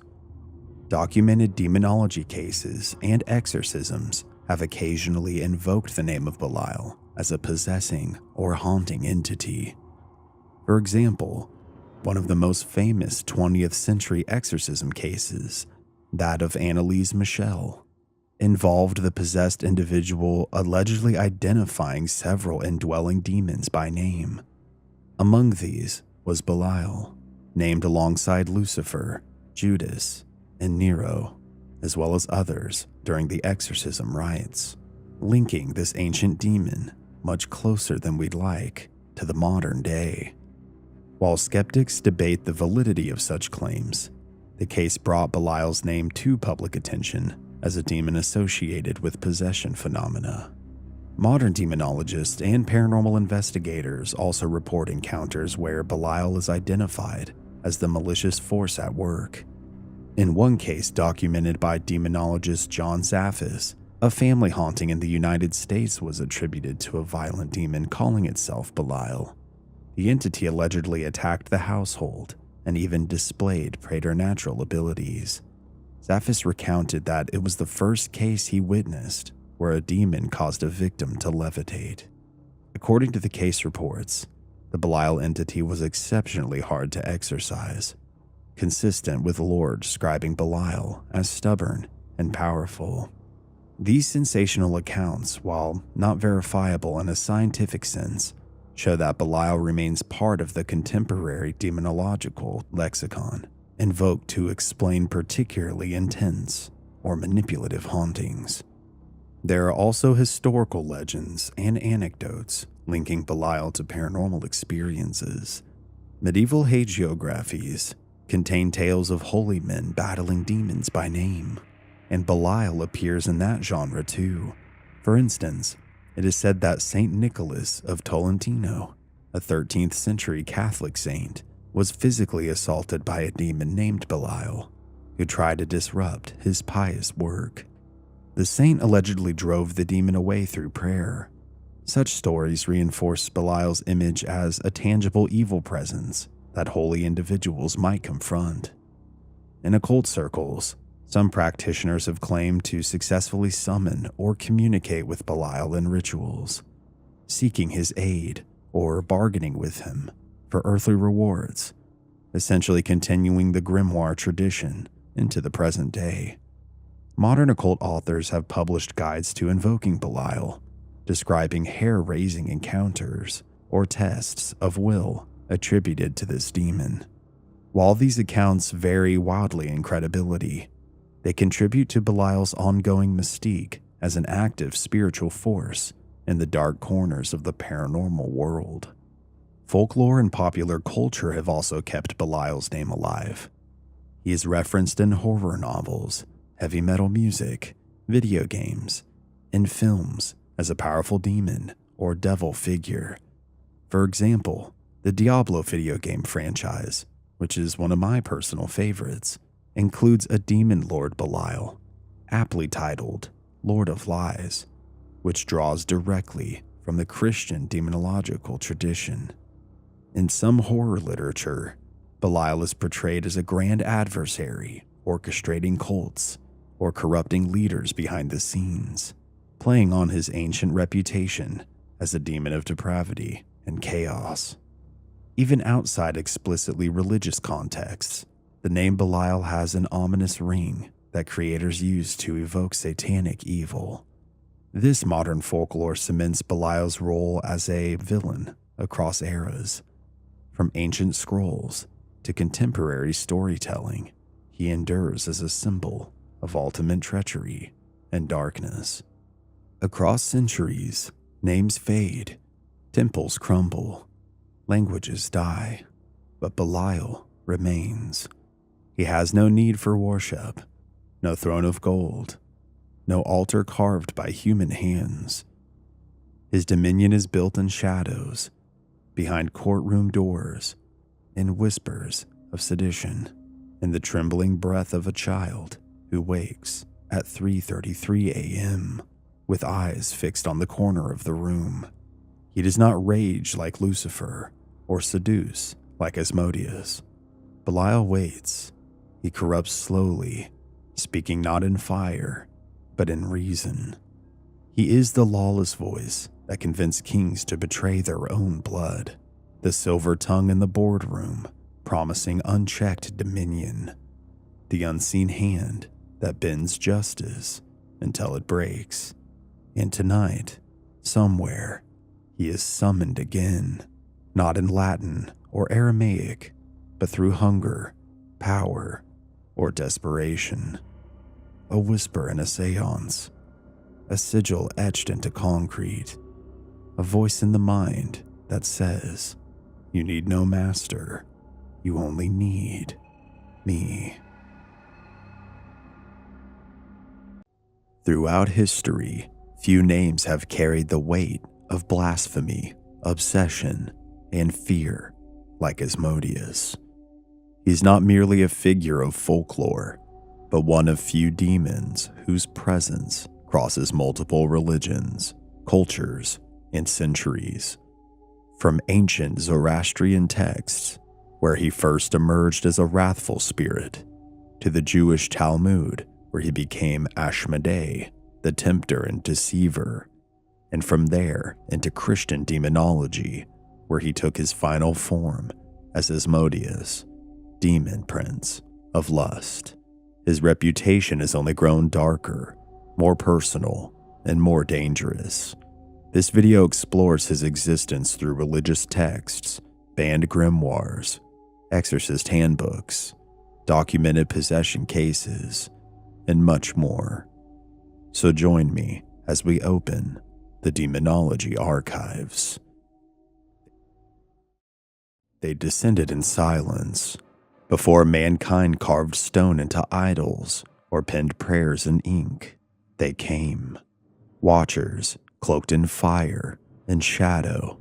Documented demonology cases and exorcisms have occasionally invoked the name of Belial as a possessing or haunting entity. For example, one of the most famous 20th century exorcism cases, that of Anneliese Michel, involved the possessed individual allegedly identifying several indwelling demons by name. Among these was Belial, named alongside Lucifer, Judas, and Nero, as well as others during the exorcism rites, linking this ancient demon much closer than we'd like to the modern day. While skeptics debate the validity of such claims, the case brought Belial's name to public attention as a demon associated with possession phenomena. Modern demonologists and paranormal investigators also report encounters where Belial is identified as the malicious force at work. In one case documented by demonologist John Zaffis, a family haunting in the United States was attributed to a violent demon calling itself Belial. The entity allegedly attacked the household and even displayed preternatural abilities. Zaffis recounted that it was the first case he witnessed where a demon caused a victim to levitate. According to the case reports, the Belial entity was exceptionally hard to exorcise, consistent with lore describing Belial as stubborn and powerful. These sensational accounts, while not verifiable in a scientific sense, show that Belial remains part of the contemporary demonological lexicon, invoked to explain particularly intense or manipulative hauntings. There are also historical legends and anecdotes linking Belial to paranormal experiences. Medieval hagiographies contain tales of holy men battling demons by name, and Belial appears in that genre too. For instance, it is said that Saint Nicholas of Tolentino, a 13th century Catholic saint, was physically assaulted by a demon named Belial, who tried to disrupt his pious work. The saint allegedly drove the demon away through prayer. Such stories reinforce Belial's image as a tangible evil presence that holy individuals might confront. In occult circles, some practitioners have claimed to successfully summon or communicate with Belial in rituals, seeking his aid or bargaining with him for earthly rewards, essentially continuing the grimoire tradition into the present day. Modern occult authors have published guides to invoking Belial, describing hair-raising encounters or tests of will attributed to this demon. While these accounts vary wildly in credibility, they contribute to Belial's ongoing mystique as an active spiritual force in the dark corners of the paranormal world. Folklore and popular culture have also kept Belial's name alive. He is referenced in horror novels, heavy metal music, video games, and films as a powerful demon or devil figure. For example, the Diablo video game franchise, which is one of my personal favorites, includes a demon lord Belial, aptly titled Lord of Lies, which draws directly from the Christian demonological tradition. In some horror literature, Belial is portrayed as a grand adversary, orchestrating cults or corrupting leaders behind the scenes, playing on his ancient reputation as a demon of depravity and chaos. Even outside explicitly religious contexts, the name Belial has an ominous ring that creators use to evoke satanic evil. This modern folklore cements Belial's role as a villain across eras. From ancient scrolls to contemporary storytelling, he endures as a symbol of ultimate treachery and darkness. Across centuries, names fade, temples crumble, languages die, but Belial remains. He has no need for worship, no throne of gold, no altar carved by human hands. His dominion is built in shadows, behind courtroom doors, in whispers of sedition, in the trembling breath of a child who wakes at 3:33 a.m. with eyes fixed on the corner of the room. He does not rage like Lucifer or seduce like Asmodeus. Belial waits. He corrupts slowly, speaking not in fire, but in reason. He is the lawless voice that convinced kings to betray their own blood, the silver tongue in the boardroom, promising unchecked dominion, the unseen hand that bends justice until it breaks. And tonight, somewhere, he is summoned again, not in Latin or Aramaic, but through hunger, power, or desperation. A whisper in a seance, a sigil etched into concrete, a voice in the mind that says, "You need no master, you only need me." Throughout history, few names have carried the weight of blasphemy, obsession, and fear like Asmodeus. He's not merely a figure of folklore, but one of few demons whose presence crosses multiple religions, cultures, and centuries. From ancient Zoroastrian texts, where he first emerged as a wrathful spirit, to the Jewish Talmud, where he became Asmodeus, the tempter and deceiver, and from there into Christian demonology, where he took his final form as Asmodeus, demon prince of lust. His reputation has only grown darker, more personal, and more dangerous. This video explores his existence through religious texts, banned grimoires, exorcist handbooks, documented possession cases, and much more. So join me as we open the Demonology archives. They descended in silence. Before mankind carved stone into idols or penned prayers in ink, they came. Watchers, cloaked in fire and shadow,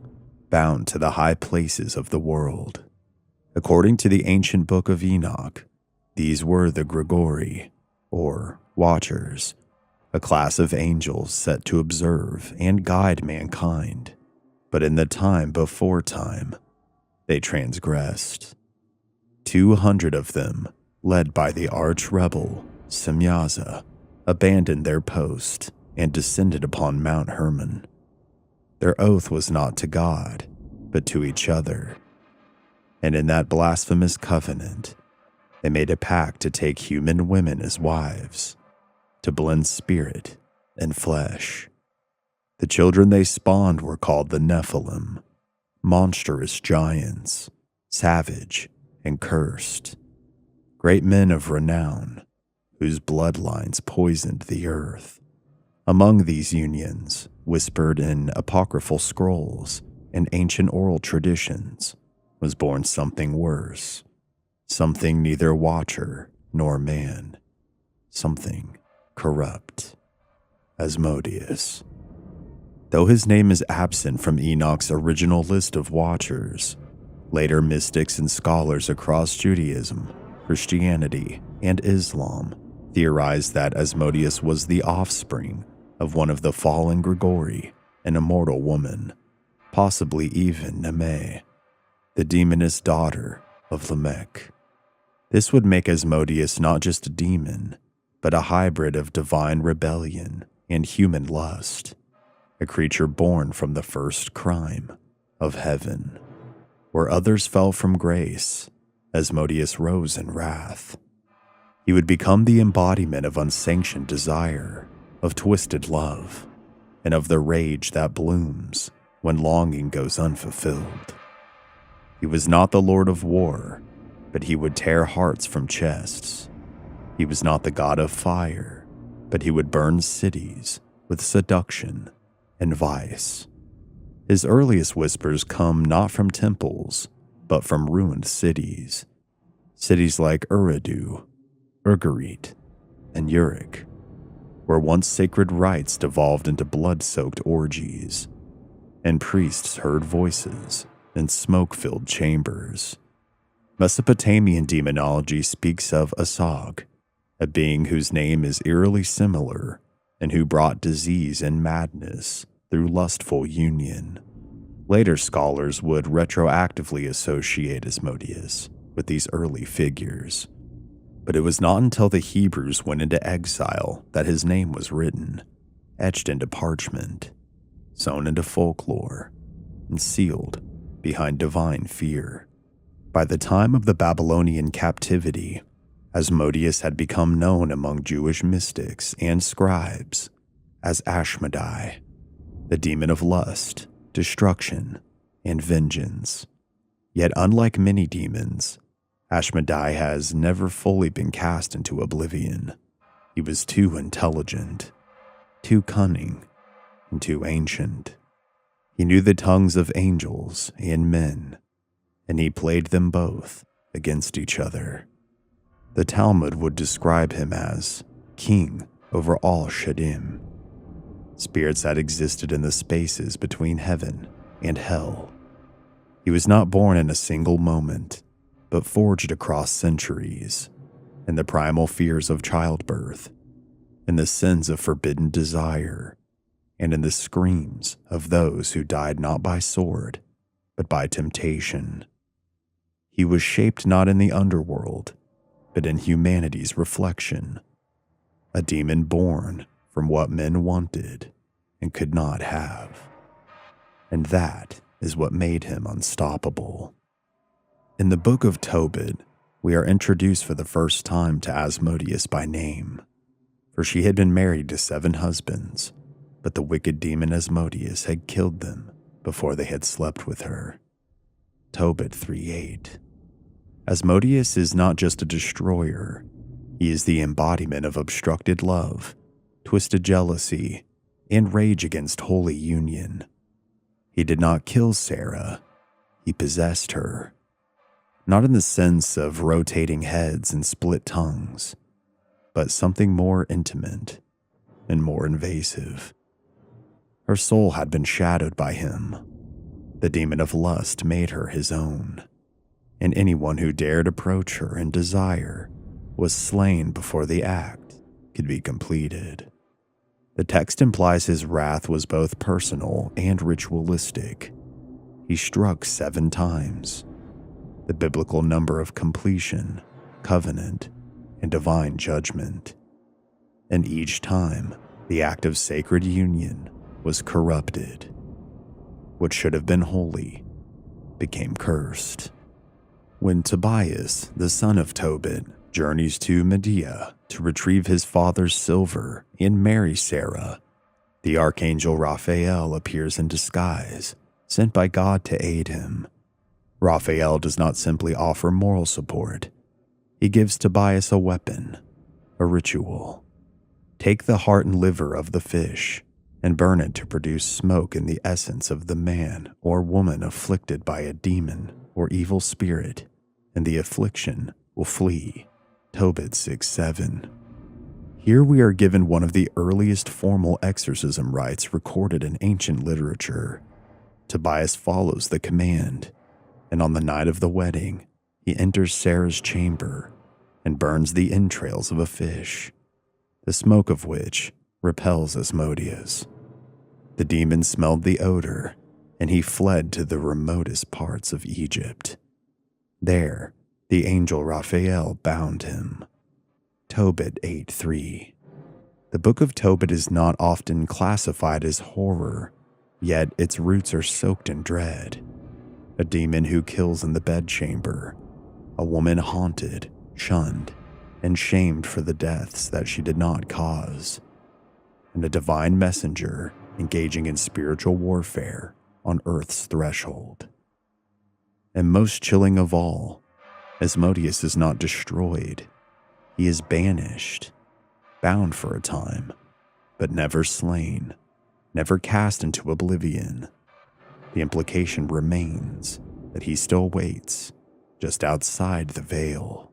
bound to the high places of the world. According to the ancient book of Enoch, these were the Grigori, or Watchers, a class of angels set to observe and guide mankind. But in the time before time, they transgressed. 200 of them, led by the arch-rebel Semyaza, abandoned their post and descended upon Mount Hermon. Their oath was not to God, but to each other. And in that blasphemous covenant, they made a pact to take human women as wives, to blend spirit and flesh. The children they spawned were called the Nephilim, monstrous giants, savage and cursed. Great men of renown, whose bloodlines poisoned the earth. Among these unions, whispered in apocryphal scrolls and ancient oral traditions, was born something worse, something neither watcher nor man, something corrupt. Asmodeus. Though his name is absent from Enoch's original list of watchers, later mystics and scholars across Judaism, Christianity, and Islam theorized that Asmodeus was the offspring of one of the fallen Grigori, an immortal woman, possibly even Neme, the demoness daughter of Lamech. This would make Asmodeus not just a demon, but a hybrid of divine rebellion and human lust, a creature born from the first crime of heaven. Where others fell from grace, Asmodeus rose in wrath. He would become the embodiment of unsanctioned desire, of twisted love, and of the rage that blooms when longing goes unfulfilled. He was not the Lord of War, but he would tear hearts from chests. He was not the god of fire, but he would burn cities with seduction and vice. His earliest whispers come not from temples, but from ruined cities. Cities like Eridu, Urgarit, and Uruk, where once sacred rites devolved into blood-soaked orgies, and priests heard voices in smoke-filled chambers. Mesopotamian demonology speaks of Asag, a being whose name is eerily similar and who brought disease and madness through lustful union. Later scholars would retroactively associate Asmodeus with these early figures, but it was not until the Hebrews went into exile that his name was written, etched into parchment, sewn into folklore, and sealed behind divine fear. By the time of the Babylonian captivity, Asmodeus had become known among Jewish mystics and scribes as Ashmedai, the demon of lust, destruction, and vengeance. Yet unlike many demons, Ashmedai has never fully been cast into oblivion. He was too intelligent, too cunning, and too ancient. He knew the tongues of angels and men, and he played them both against each other. The Talmud would describe him as king over all Shadim, spirits that existed in the spaces between heaven and hell. He was not born in a single moment, but forged across centuries, in the primal fears of childbirth, in the sins of forbidden desire, and in the screams of those who died not by sword, but by temptation. He was shaped not in the underworld, but in humanity's reflection, a demon born from what men wanted and could not have. And that is what made him unstoppable. In the book of Tobit, we are introduced for the first time to Asmodeus by name, for she had been married to 7 husbands, but the wicked demon Asmodeus had killed them before they had slept with her. Tobit 3:8. Asmodeus is not just a destroyer, he is the embodiment of obstructed love, twisted jealousy, and rage against holy union. He did not kill Sarah, he possessed her. Not in the sense of rotating heads and split tongues, but something more intimate and more invasive. Her soul had been shadowed by him. The demon of lust made her his own, and anyone who dared approach her in desire was slain before the act could be completed. The text implies his wrath was both personal and ritualistic. He struck 7 times, the biblical number of completion, covenant, and divine judgment. And each time, the act of sacred union was corrupted. What should have been holy became cursed. When Tobias, the son of Tobit, journeys to Media to retrieve his father's silver and marry Sarah, the archangel Raphael appears in disguise, sent by God to aid him. Raphael does not simply offer moral support. He gives Tobias a weapon, a ritual. Take the heart and liver of the fish and burn it to produce smoke in the essence of the man or woman afflicted by a demon or evil spirit, and the affliction will flee. Tobit 6:7. Here we are given one of the earliest formal exorcism rites recorded in ancient literature. Tobias follows the command, and on the night of the wedding, he enters Sarah's chamber and burns the entrails of a fish, the smoke of which repels Asmodeus. The demon smelled the odor, and he fled to the remotest parts of Egypt. There, the angel Raphael bound him. Tobit 8:3. The Book of Tobit is not often classified as horror, yet its roots are soaked in dread. A demon who kills in the bedchamber, a woman haunted, shunned, and shamed for the deaths that she did not cause, and a divine messenger engaging in spiritual warfare on Earth's threshold. And most chilling of all, Asmodeus is not destroyed. He is banished, bound for a time, but never slain, never cast into oblivion. The implication remains that he still waits just outside the veil.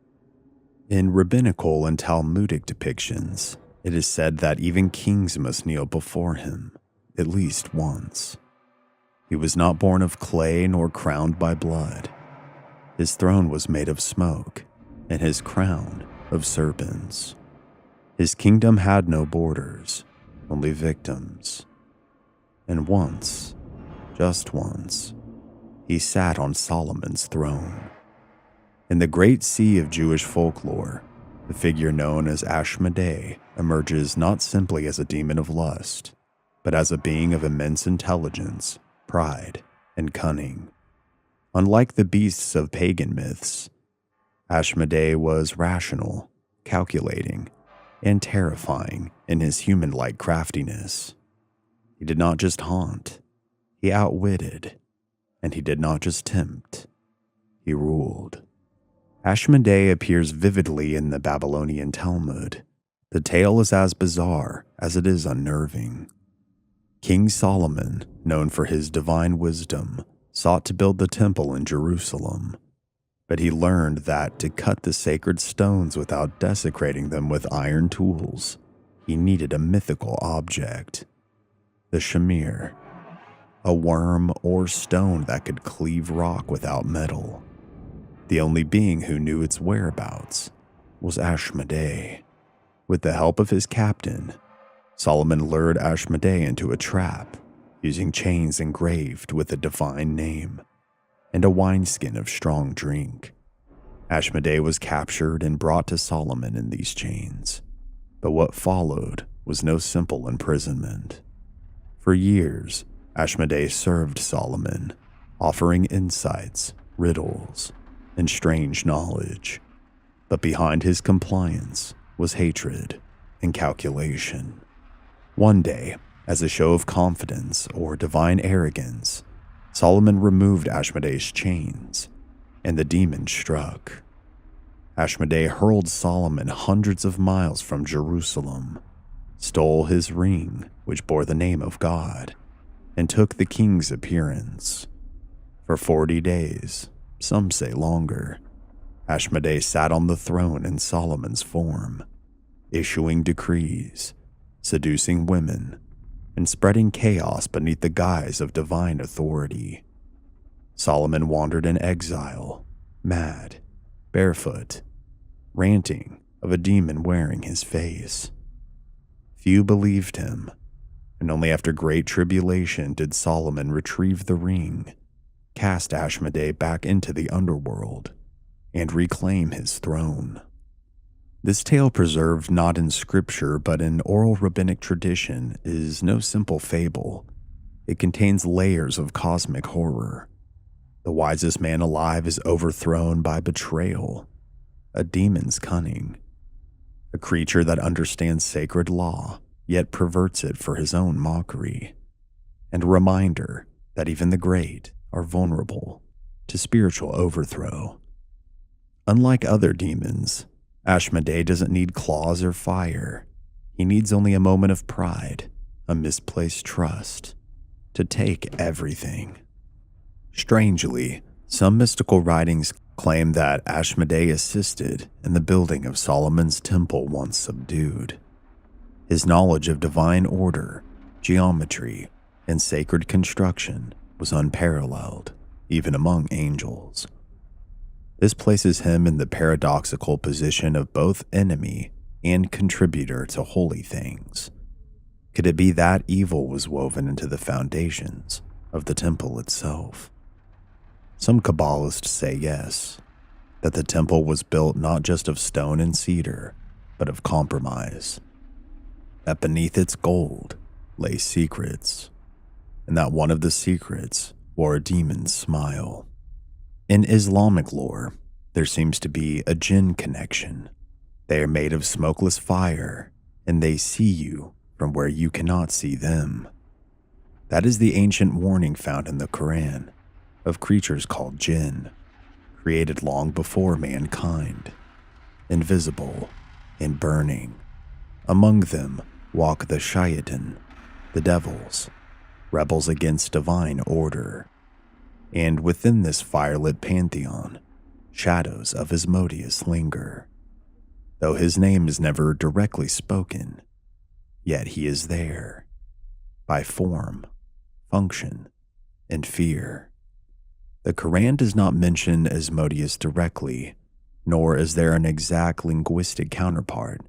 In rabbinical and Talmudic depictions, it is said that even kings must kneel before him at least once. He was not born of clay nor crowned by blood. His throne was made of smoke, and his crown of serpents. His kingdom had no borders, only victims. And once, just once, he sat on Solomon's throne. In the great sea of Jewish folklore, the figure known as Asmodeus emerges not simply as a demon of lust, but as a being of immense intelligence, pride, and cunning. Unlike the beasts of pagan myths, Asmodeus was rational, calculating, and terrifying in his human-like craftiness. He did not just haunt, he outwitted, and he did not just tempt, he ruled. Asmodeus appears vividly in the Babylonian Talmud. The tale is as bizarre as it is unnerving. King Solomon, known for his divine wisdom, sought to build the temple in Jerusalem, but he learned that to cut the sacred stones without desecrating them with iron tools, he needed a mythical object, the shamir, a worm or stone that could cleave rock without metal. The only being who knew its whereabouts was Asmodeus. With the help of his captain, Solomon lured Asmodeus into a trap, using chains engraved with a divine name and a wineskin of strong drink. Asmodeus was captured and brought to Solomon in these chains, but what followed was no simple imprisonment. For years, Asmodeus served Solomon, offering insights, riddles, and strange knowledge. But behind his compliance was hatred and calculation. One day, as a show of confidence or divine arrogance, Solomon removed Asmodeus' chains, and the demon struck. Asmodeus hurled Solomon hundreds of miles from Jerusalem, stole his ring, which bore the name of God, and took the king's appearance. For 40 days, some say longer, Asmodeus sat on the throne in Solomon's form, issuing decrees, seducing women, and spreading chaos beneath the guise of divine authority. Solomon wandered in exile, mad, barefoot, ranting of a demon wearing his face. Few believed him, and only after great tribulation did Solomon retrieve the ring, cast Asmodeus back into the underworld, and reclaim his throne. This tale, preserved not in scripture but in oral rabbinic tradition, is no simple fable. It contains layers of cosmic horror. The wisest man alive is overthrown by betrayal, a demon's cunning, a creature that understands sacred law yet perverts it for his own mockery, and a reminder that even the great are vulnerable to spiritual overthrow. Unlike other demons, Asmodeus doesn't need claws or fire. He needs only a moment of pride, a misplaced trust, to take everything. Strangely, some mystical writings claim that Asmodeus assisted in the building of Solomon's temple once subdued. His knowledge of divine order, geometry, and sacred construction was unparalleled, even among angels. This places him in the paradoxical position of both enemy and contributor to holy things. Could it be that evil was woven into the foundations of the temple itself? Some Kabbalists say yes, that the temple was built not just of stone and cedar, but of compromise. That beneath its gold lay secrets, and that one of the secrets wore a demon's smile. In Islamic lore, there seems to be a jinn connection. They are made of smokeless fire, and they see you from where you cannot see them. That is the ancient warning found in the Quran of creatures called jinn, created long before mankind, invisible and burning. Among them walk the shayatin, the devils, rebels against divine order. And within this firelit pantheon, shadows of Asmodeus linger. Though his name is never directly spoken, yet he is there, by form, function, and fear. The Quran does not mention Asmodeus directly, nor is there an exact linguistic counterpart,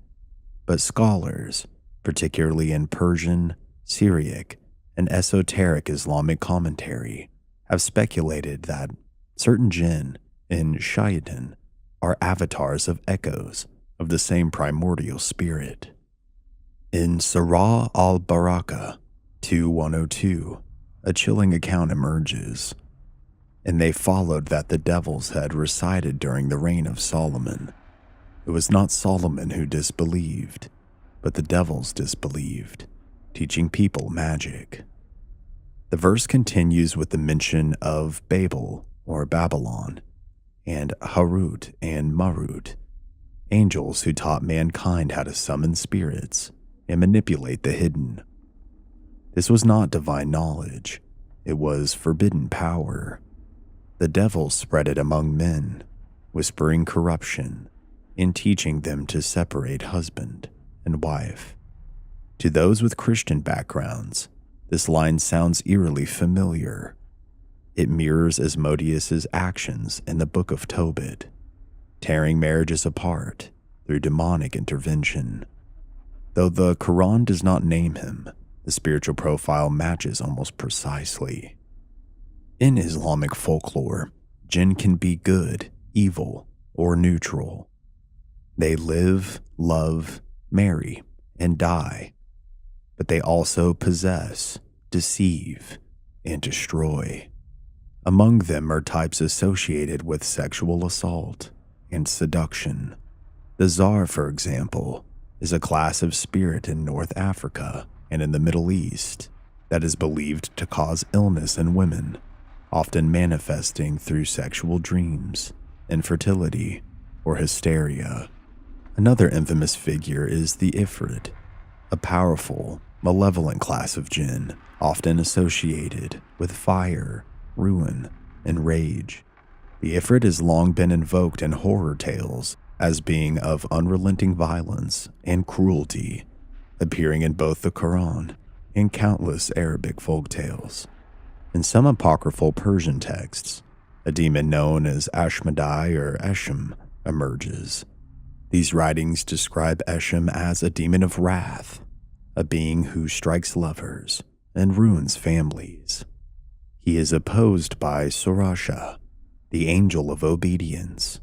but scholars, particularly in Persian, Syriac, and esoteric Islamic commentary, have speculated that certain jinn in shayatin are avatars of echoes of the same primordial spirit. In Surah al-Baraka 2:102, a chilling account emerges. And they followed that the devils had resided during the reign of Solomon. It was not Solomon who disbelieved, but the devils disbelieved, teaching people magic. The verse continues with the mention of Babel, or Babylon, and Harut and Marut, angels who taught mankind how to summon spirits and manipulate the hidden. This was not divine knowledge, it was forbidden power. The devils spread it among men, whispering corruption and teaching them to separate husband and wife. To those with Christian backgrounds, this line sounds eerily familiar. It mirrors Asmodeus's actions in the Book of Tobit, tearing marriages apart through demonic intervention. Though the Quran does not name him, the spiritual profile matches almost precisely. In Islamic folklore, jinn can be good, evil, or neutral. They live, love, marry, and die, but they also possess, deceive, and destroy. Among them are types associated with sexual assault and seduction. The Tsar, for example, is a class of spirit in North Africa and in the Middle East that is believed to cause illness in women, often manifesting through sexual dreams, infertility, or hysteria. Another infamous figure is the Ifrit, a powerful, malevolent class of jinn, often associated with fire, ruin, and rage. The Ifrit has long been invoked in horror tales as being of unrelenting violence and cruelty, appearing in both the Quran and countless Arabic folktales. In some apocryphal Persian texts, a demon known as Asmodeus or Eshem emerges. These writings describe Eshem as a demon of wrath, a being who strikes lovers and ruins families. He is opposed by Sorasha, the angel of obedience,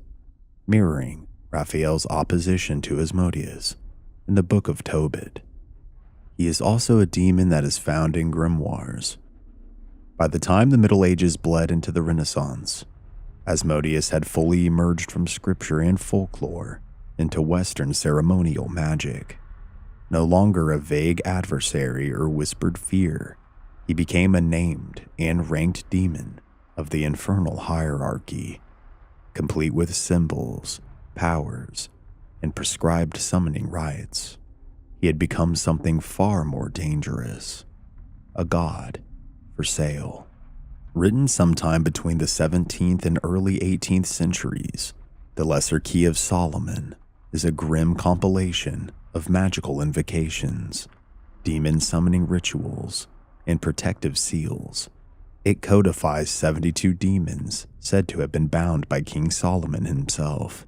mirroring Raphael's opposition to Asmodeus in the Book of Tobit. He is also a demon that is found in grimoires. By the time the Middle Ages bled into the Renaissance, Asmodeus had fully emerged from scripture and folklore into Western ceremonial magic. No longer a vague adversary or whispered fear, he became a named and ranked demon of the infernal hierarchy, complete with symbols, powers, and prescribed summoning rites. He had become something far more dangerous, a god for sale. Written sometime between the 17th and early 18th centuries, the Lesser Key of Solomon is a grim compilation of magical invocations, demon summoning rituals, and protective seals. It codifies 72 demons said to have been bound by King Solomon himself.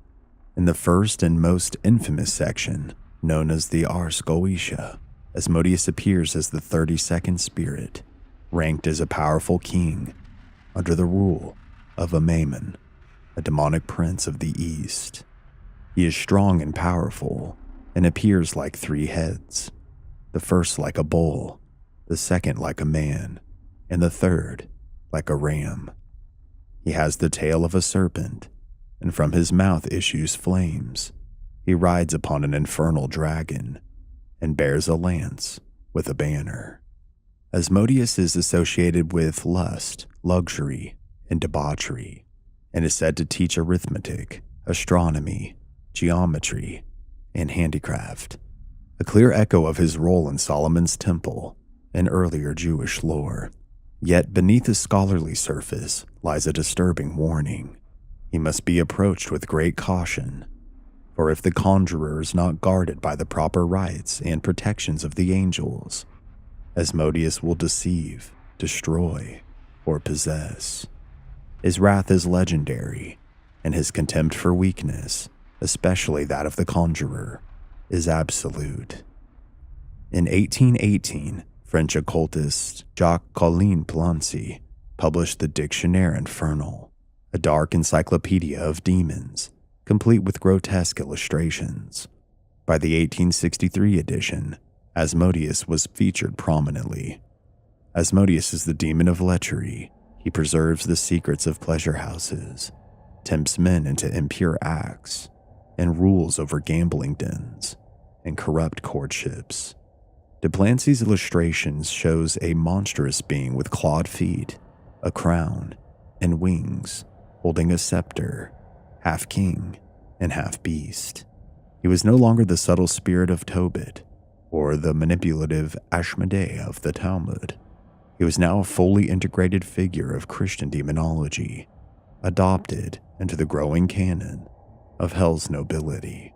In the first and most infamous section, known as the Ars Goetia, Asmodeus appears as the 32nd spirit, ranked as a powerful king under the rule of a Mammon, a demonic prince of the East. He is strong and powerful and appears like 3 heads, the first like a bull, the second like a man, and the third like a ram. He has the tail of a serpent, and from his mouth issues flames. He rides upon an infernal dragon and bears a lance with a banner. Asmodeus is associated with lust, luxury, and debauchery, and is said to teach arithmetic, astronomy, geometry, and handicraft, a clear echo of his role in Solomon's temple and earlier Jewish lore. Yet beneath the scholarly surface lies a disturbing warning. He must be approached with great caution, for if the conjurer is not guarded by the proper rites and protections of the angels, Asmodeus will deceive, destroy, or possess. His wrath is legendary, and his contempt for weakness, especially that of the conjurer, is absolute. In 1818, French occultist Jacques-Colin Plancy published the Dictionnaire Infernal, a dark encyclopedia of demons, complete with grotesque illustrations. By the 1863 edition, Asmodeus was featured prominently. Asmodeus is the demon of lechery. He preserves the secrets of pleasure houses, tempts men into impure acts, and rules over gambling dens and corrupt courtships. De Plancy's illustrations shows a monstrous being with clawed feet, a crown, and wings, holding a scepter, half king and half beast. He was no longer the subtle spirit of Tobit or the manipulative Asmodeus of the Talmud. He was now a fully integrated figure of Christian demonology, adopted into the growing canon of hell's nobility.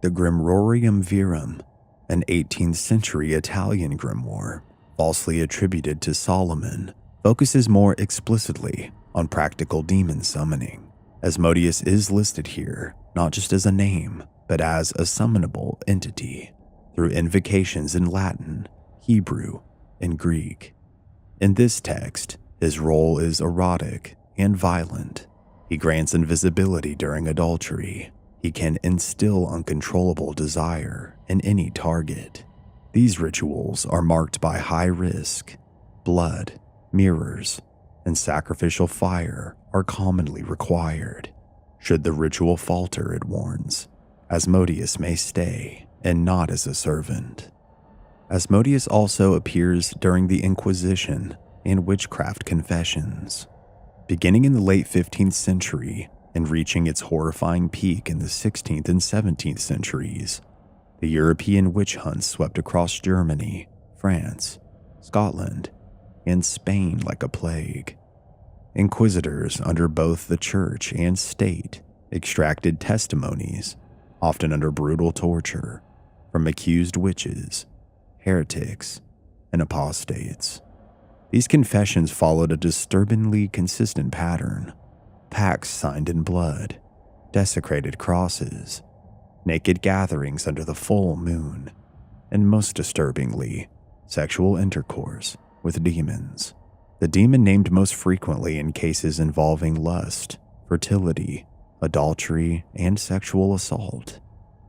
The Grimrorium Virum, an 18th century Italian grimoire falsely attributed to Solomon, focuses more explicitly on practical demon summoning. Asmodeus is listed here not just as a name, but as a summonable entity through invocations in Latin, Hebrew, and Greek. In this text, his role is erotic and violent. He grants invisibility during adultery. He can instill uncontrollable desire in any target. These rituals are marked by high risk. Blood, mirrors, and sacrificial fire are commonly required. Should the ritual falter, it warns, Asmodeus may stay, and not as a servant. Asmodeus also appears during the Inquisition and witchcraft confessions. Beginning in the late 15th century and reaching its horrifying peak in the 16th and 17th centuries, the European witch hunts swept across Germany, France, Scotland, and Spain like a plague. Inquisitors under both the church and state extracted testimonies, often under brutal torture, from accused witches, heretics, and apostates. These confessions followed a disturbingly consistent pattern: pacts signed in blood, desecrated crosses, naked gatherings under the full moon, and most disturbingly, sexual intercourse with demons. The demon named most frequently in cases involving lust, fertility, adultery, and sexual assault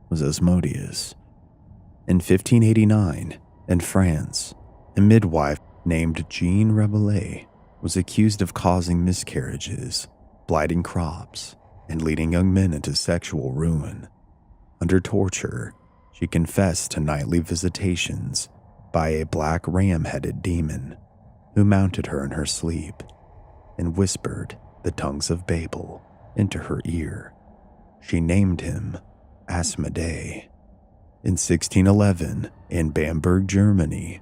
was Asmodeus. In 1589, in France, a midwife named Jean Rabelais was accused of causing miscarriages, blighting crops, and leading young men into sexual ruin. Under torture, she confessed to nightly visitations by a black ram-headed demon who mounted her in her sleep. and whispered the tongues of Babel into her ear. She named him Asmodeus. In 1611, in Bamberg, Germany,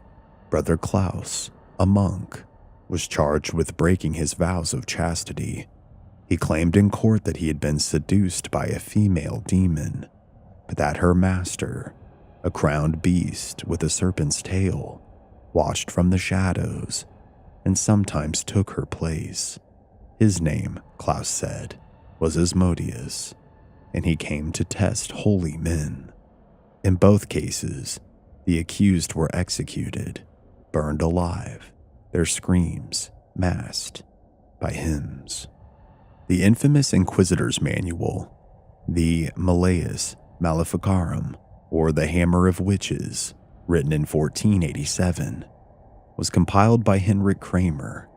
Brother Klaus, a monk, was charged with breaking his vows of chastity. He claimed in court that he had been seduced by a female demon, but that her master, a crowned beast with a serpent's tail, watched from the shadows and sometimes took her place. His name, Klaus said, was Asmodeus, and he came to test holy men. In both cases, the accused were executed, burned alive, their screams masked by hymns. The infamous Inquisitor's Manual, the Malleus Maleficarum, or the Hammer of Witches, written in 1487, was compiled by Henrik Kramer,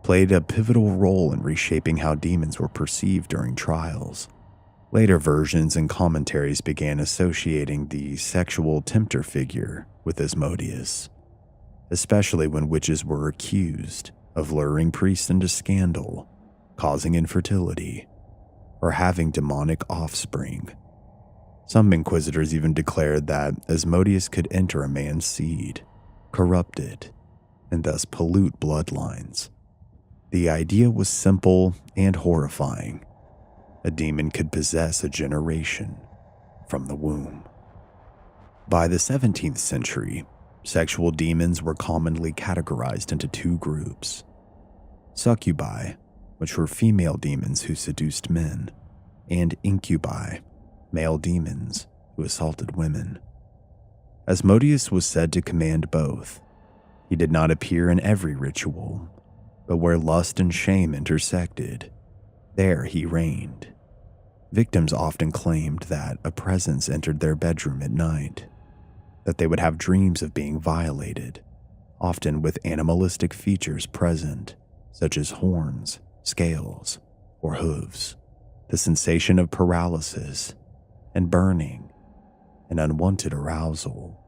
played a pivotal role in reshaping how demons were perceived during trials. Later versions and commentaries began associating the sexual tempter figure with Asmodeus, especially when witches were accused of luring priests into scandal, causing infertility, or having demonic offspring. Some inquisitors even declared that Asmodeus could enter a man's seed, corrupt it, and thus pollute bloodlines. The idea was simple and horrifying. A demon could possess a generation from the womb. By the 17th century, sexual demons were commonly categorized into two groups: succubi, which were female demons who seduced men, and incubi, male demons who assaulted women. Asmodeus was said to command both. He did not appear in every ritual, but where lust and shame intersected, there he reigned. Victims often claimed that a presence entered their bedroom at night, that they would have dreams of being violated, often with animalistic features present, such as horns, scales, or hooves, the sensation of paralysis and burning, and unwanted arousal.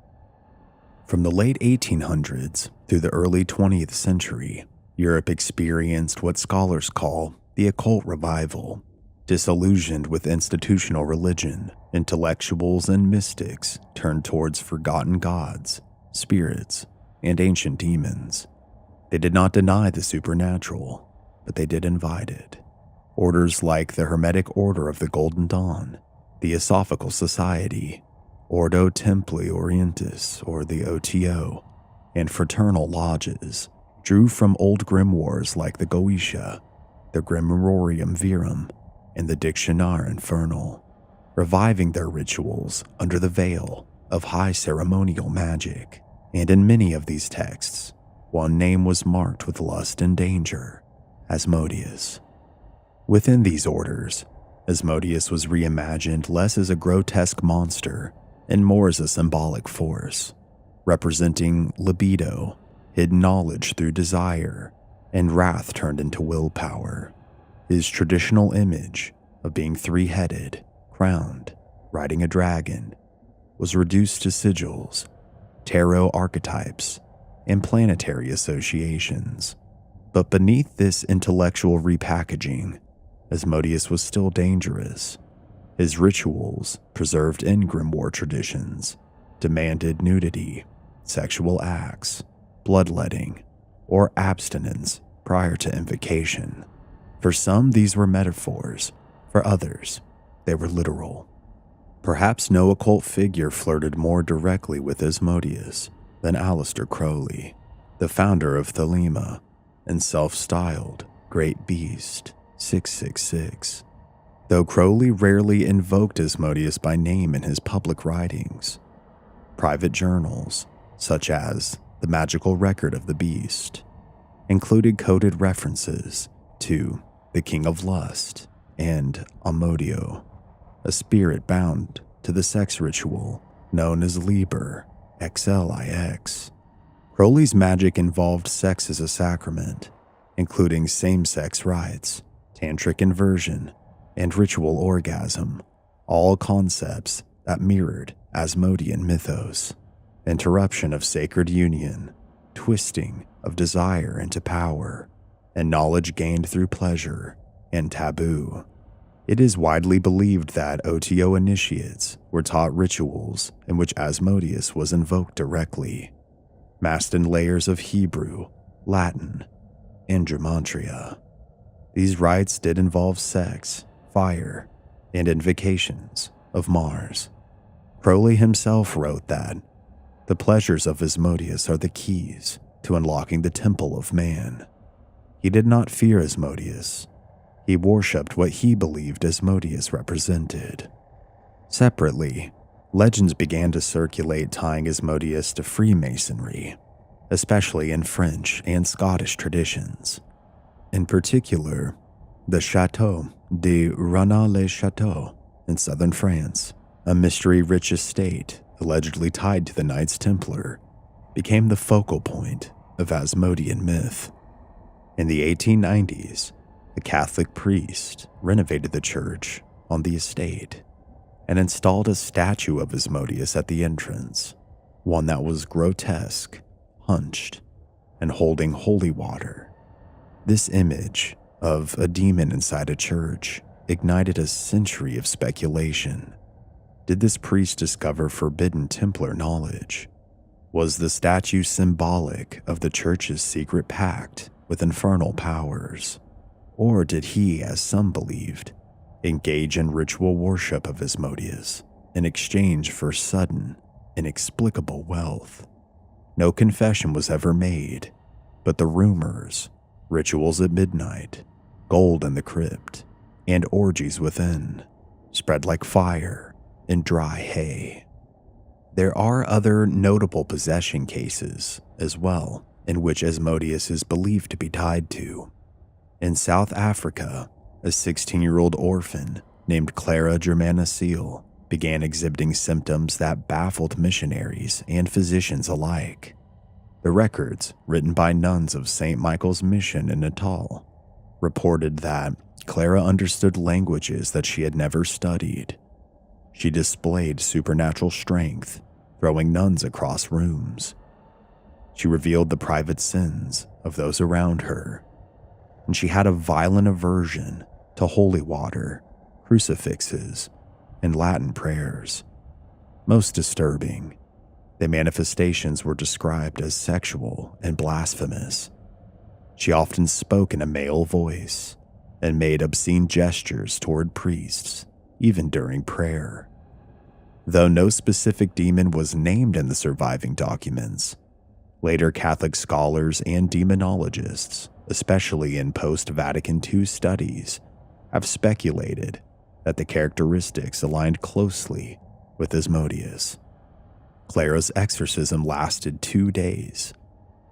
From the late 1800s through the early 20th century, Europe experienced what scholars call the occult revival. Disillusioned with institutional religion, intellectuals and mystics turned towards forgotten gods, spirits, and ancient demons. They did not deny the supernatural, but they did invite it. Orders like the Hermetic Order of the Golden Dawn, the Theosophical Society, Ordo Templi Orientis, or the OTO, and fraternal lodges drew from old grimoires like the Goetia, the Grimorium Verum, and the Dictionnaire Infernal, reviving their rituals under the veil of high ceremonial magic. And in many of these texts, one name was marked with lust and danger: Asmodeus. Within these orders, Asmodeus was reimagined less as a grotesque monster and more as a symbolic force, representing libido, hidden knowledge through desire, and wrath turned into willpower. His traditional image of being three-headed, crowned, riding a dragon, was reduced to sigils, tarot archetypes, and planetary associations. But beneath this intellectual repackaging, Asmodeus was still dangerous. His rituals, preserved in grimoire traditions, demanded nudity, sexual acts, bloodletting, or abstinence prior to invocation. For some, these were metaphors. For others, they were literal. Perhaps no occult figure flirted more directly with Asmodeus than Aleister Crowley, the founder of Thelema and self-styled Great Beast 666. Though Crowley rarely invoked Asmodeus by name in his public writings, private journals, such as the Magical Record of the Beast, included coded references to the King of Lust and Amodio, a spirit bound to the sex ritual known as Liber XLIX. Crowley's magic involved sex as a sacrament, including same-sex rites, tantric inversion, and ritual orgasm, all concepts that mirrored Asmodean mythos: interruption of sacred union, twisting of desire into power, and knowledge gained through pleasure and taboo. It is widely believed that OTO initiates were taught rituals in which Asmodeus was invoked directly, masked in layers of Hebrew, Latin, and gematria. These rites did involve sex, fire, and invocations of Mars. Crowley himself wrote that the pleasures of Asmodeus are the keys to unlocking the temple of man. He did not fear Asmodeus. He worshipped what he believed Asmodeus represented. Separately, legends began to circulate tying Asmodeus to Freemasonry, especially in French and Scottish traditions. In particular, the Château de Rennes-le-Château in southern France, a mystery-rich estate allegedly tied to the Knights Templar, became the focal point of Asmodean myth. In the 1890s, a Catholic priest renovated the church on the estate and installed a statue of Asmodeus at the entrance, one that was grotesque, hunched, and holding holy water. This image of a demon inside a church ignited a century of speculation. Did this priest discover forbidden Templar knowledge? Was the statue symbolic of the church's secret pact with infernal powers? Or did he, as some believed, engage in ritual worship of Asmodeus in exchange for sudden, inexplicable wealth? No confession was ever made, but the rumors, rituals at midnight, gold in the crypt, and orgies within spread like fire in dry hay. There are other notable possession cases as well, in which Asmodeus is believed to be tied to. In South Africa, a 16-year-old orphan named Clara Germana Seal began exhibiting symptoms that baffled missionaries and physicians alike. The records, written by nuns of St. Michael's Mission in Natal, reported that Clara understood languages that she had never studied. She displayed supernatural strength, throwing nuns across rooms. She revealed the private sins of those around her, and she had a violent aversion to holy water, crucifixes, and Latin prayers. Most disturbing, the manifestations were described as sexual and blasphemous. She often spoke in a male voice and made obscene gestures toward priests, even during prayer. Though no specific demon was named in the surviving documents, later Catholic scholars and demonologists, especially in post-Vatican II studies, have speculated that the characteristics aligned closely with Asmodeus. Clara's exorcism lasted 2 days,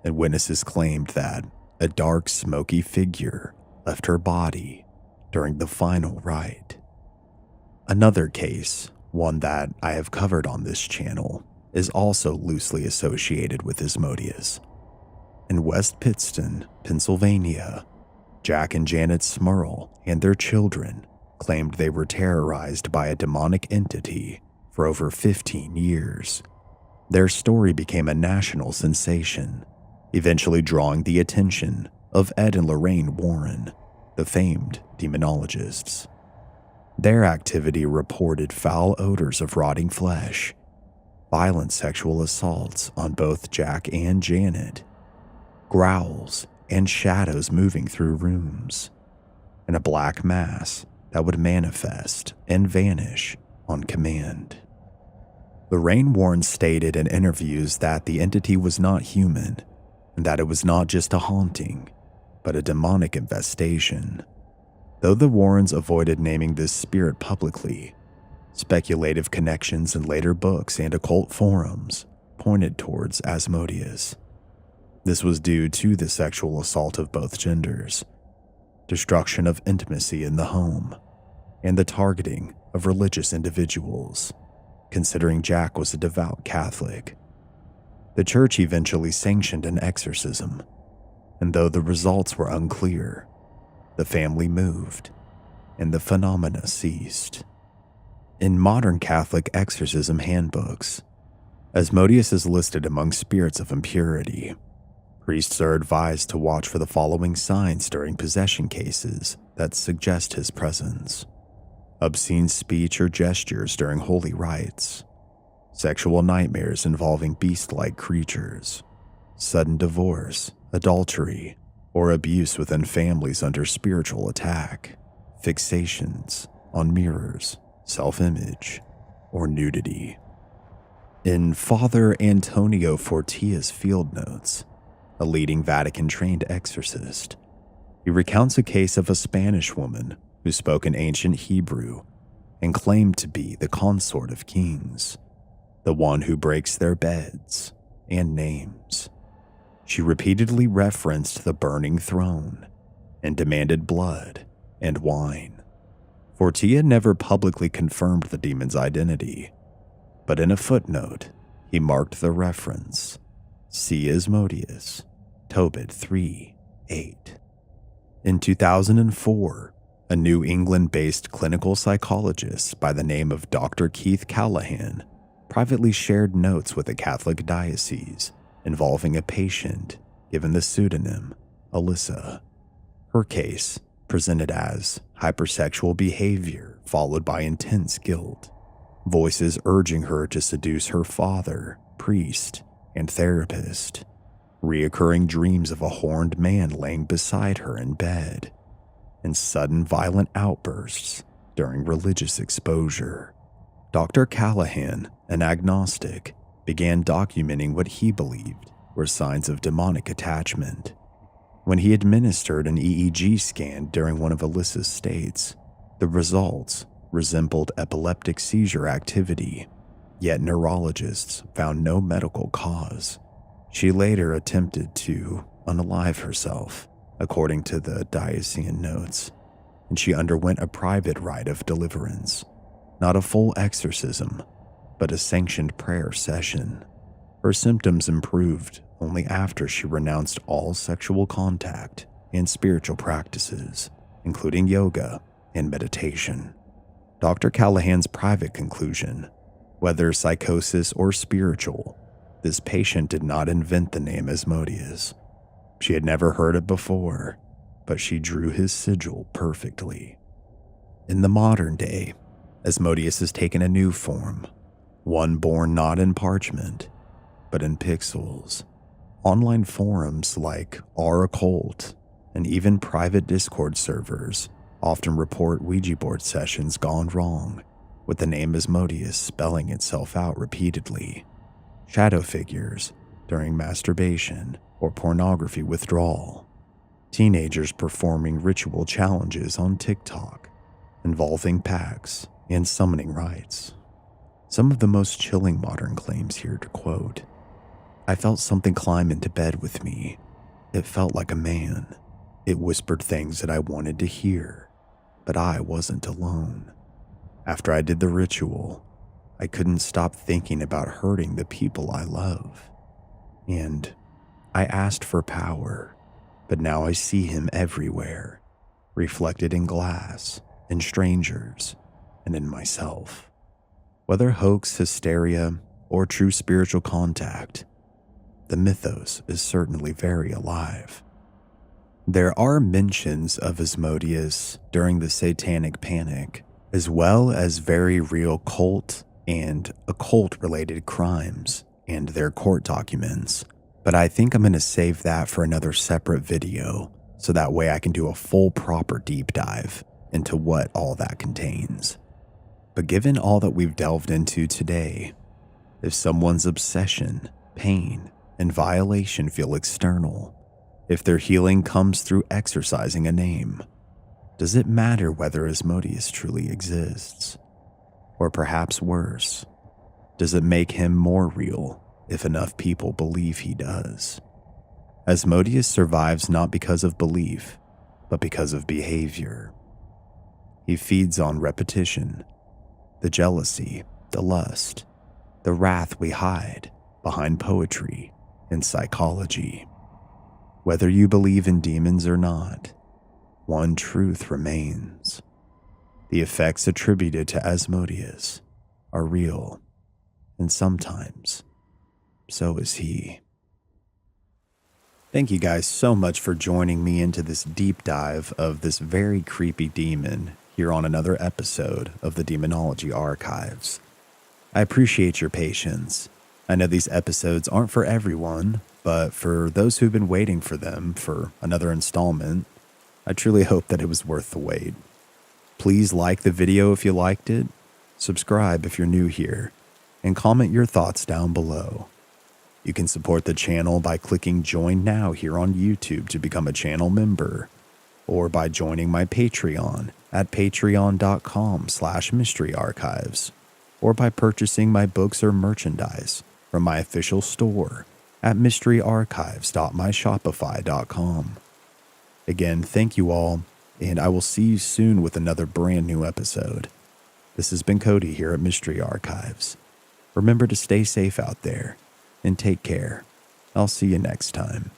and witnesses claimed that a dark, smoky figure left her body during the final rite. Another case, one that I have covered on this channel, is also loosely associated with Asmodeus. In West Pittston, Pennsylvania, Jack and Janet Smurl and their children claimed they were terrorized by a demonic entity for over 15 years. Their story became a national sensation, eventually drawing the attention of Ed and Lorraine Warren, the famed demonologists. Their activity reported foul odors of rotting flesh, violent sexual assaults on both Jack and Janet, growls and shadows moving through rooms, and a black mass that would manifest and vanish on command. Lorraine Warren stated in interviews that the entity was not human, and that it was not just a haunting, but a demonic infestation. Though the Warrens avoided naming this spirit publicly, speculative connections in later books and occult forums pointed towards Asmodeus. This was due to the sexual assault of both genders, destruction of intimacy in the home, and the targeting of religious individuals, considering Jack was a devout Catholic. The church eventually sanctioned an exorcism, and though the results were unclear, the family moved, and the phenomena ceased. In modern Catholic exorcism handbooks, Asmodeus is listed among spirits of impurity, Priests are advised to watch for the following signs during possession cases that suggest his presence: obscene speech or gestures during holy rites, sexual nightmares involving beast-like creatures, sudden divorce, adultery, or abuse within families under spiritual attack, fixations on mirrors, self-image, or nudity. In Father Antonio Fortia's field notes, a leading Vatican-trained exorcist, he recounts a case of a Spanish woman who spoke in ancient Hebrew and claimed to be the consort of kings, the one who breaks their beds and names. She repeatedly referenced the burning throne and demanded blood and wine. Fortia never publicly confirmed the demon's identity, but in a footnote, he marked the reference, see Asmodeus, Tobit 3:8. In 2004, a New England-based clinical psychologist by the name of Dr. Keith Callahan privately shared notes with a Catholic diocese involving a patient given the pseudonym Alyssa. Her case presented as hypersexual behavior followed by intense guilt, voices urging her to seduce her father, priest, and therapist, reoccurring dreams of a horned man laying beside her in bed, and sudden violent outbursts during religious exposure. Dr. Callahan, an agnostic, began documenting what he believed were signs of demonic attachment. When he administered an EEG scan during one of Alyssa's states, the results resembled epileptic seizure activity, yet neurologists found no medical cause. She later attempted to unalive herself, according to the diocesan notes, and she underwent a private rite of deliverance, not a full exorcism, but a sanctioned prayer session. Her symptoms improved only after she renounced all sexual contact and spiritual practices, including yoga and meditation. Dr. Callahan's private conclusion: whether psychosis or spiritual, this patient did not invent the name Asmodeus. She had never heard it before, but she drew his sigil perfectly. In the modern day, Asmodeus has taken a new form, one born not in parchment, but in pixels. Online forums like occult and even private Discord servers often report Ouija board sessions gone wrong, with the name Asmodeus spelling itself out repeatedly, shadow figures during masturbation or pornography withdrawal, teenagers performing ritual challenges on TikTok involving pacts and summoning rites. Some of the most chilling modern claims here to quote: I felt something climb into bed with me. It felt like a man. It whispered things that I wanted to hear, but I wasn't alone. After I did the ritual, I couldn't stop thinking about hurting the people I love. And I asked for power, but now I see him everywhere, reflected in glass, in strangers, and in myself. Whether hoax, hysteria, or true spiritual contact, the mythos is certainly very alive. There are mentions of Asmodeus during the Satanic Panic, as well as very real cult and occult-related crimes and their court documents, but I think I'm going to save that for another separate video, so that way I can do a full proper deep dive into what all that contains. But given all that we've delved into today, if someone's obsession, pain, and violation feel external, if their healing comes through exorcising a name, does it matter whether Asmodeus truly exists? Or perhaps worse, does it make him more real if enough people believe he does? Asmodeus survives not because of belief, but because of behavior. He feeds on repetition, the jealousy, the lust, the wrath we hide behind poetry and psychology. Whether you believe in demons or not, one truth remains. The effects attributed to Asmodeus are real, and sometimes so is he. Thank you guys so much for joining me into this deep dive of this very creepy demon here on another episode of the Demonology Archives. I appreciate your patience. I know these episodes aren't for everyone, but for those who've been waiting for them for another installment, I truly hope that it was worth the wait. Please like the video if you liked it, subscribe if you're new here, and comment your thoughts down below. You can support the channel by clicking Join Now here on YouTube to become a channel member, or by joining my Patreon at patreon.com/mysteryarchives, or by purchasing my books or merchandise from my official store at mysteryarchives.myshopify.com. Again, thank you all, and I will see you soon with another brand new episode. This has been Cody here at Mystery Archives. Remember to stay safe out there, and take care. I'll see you next time.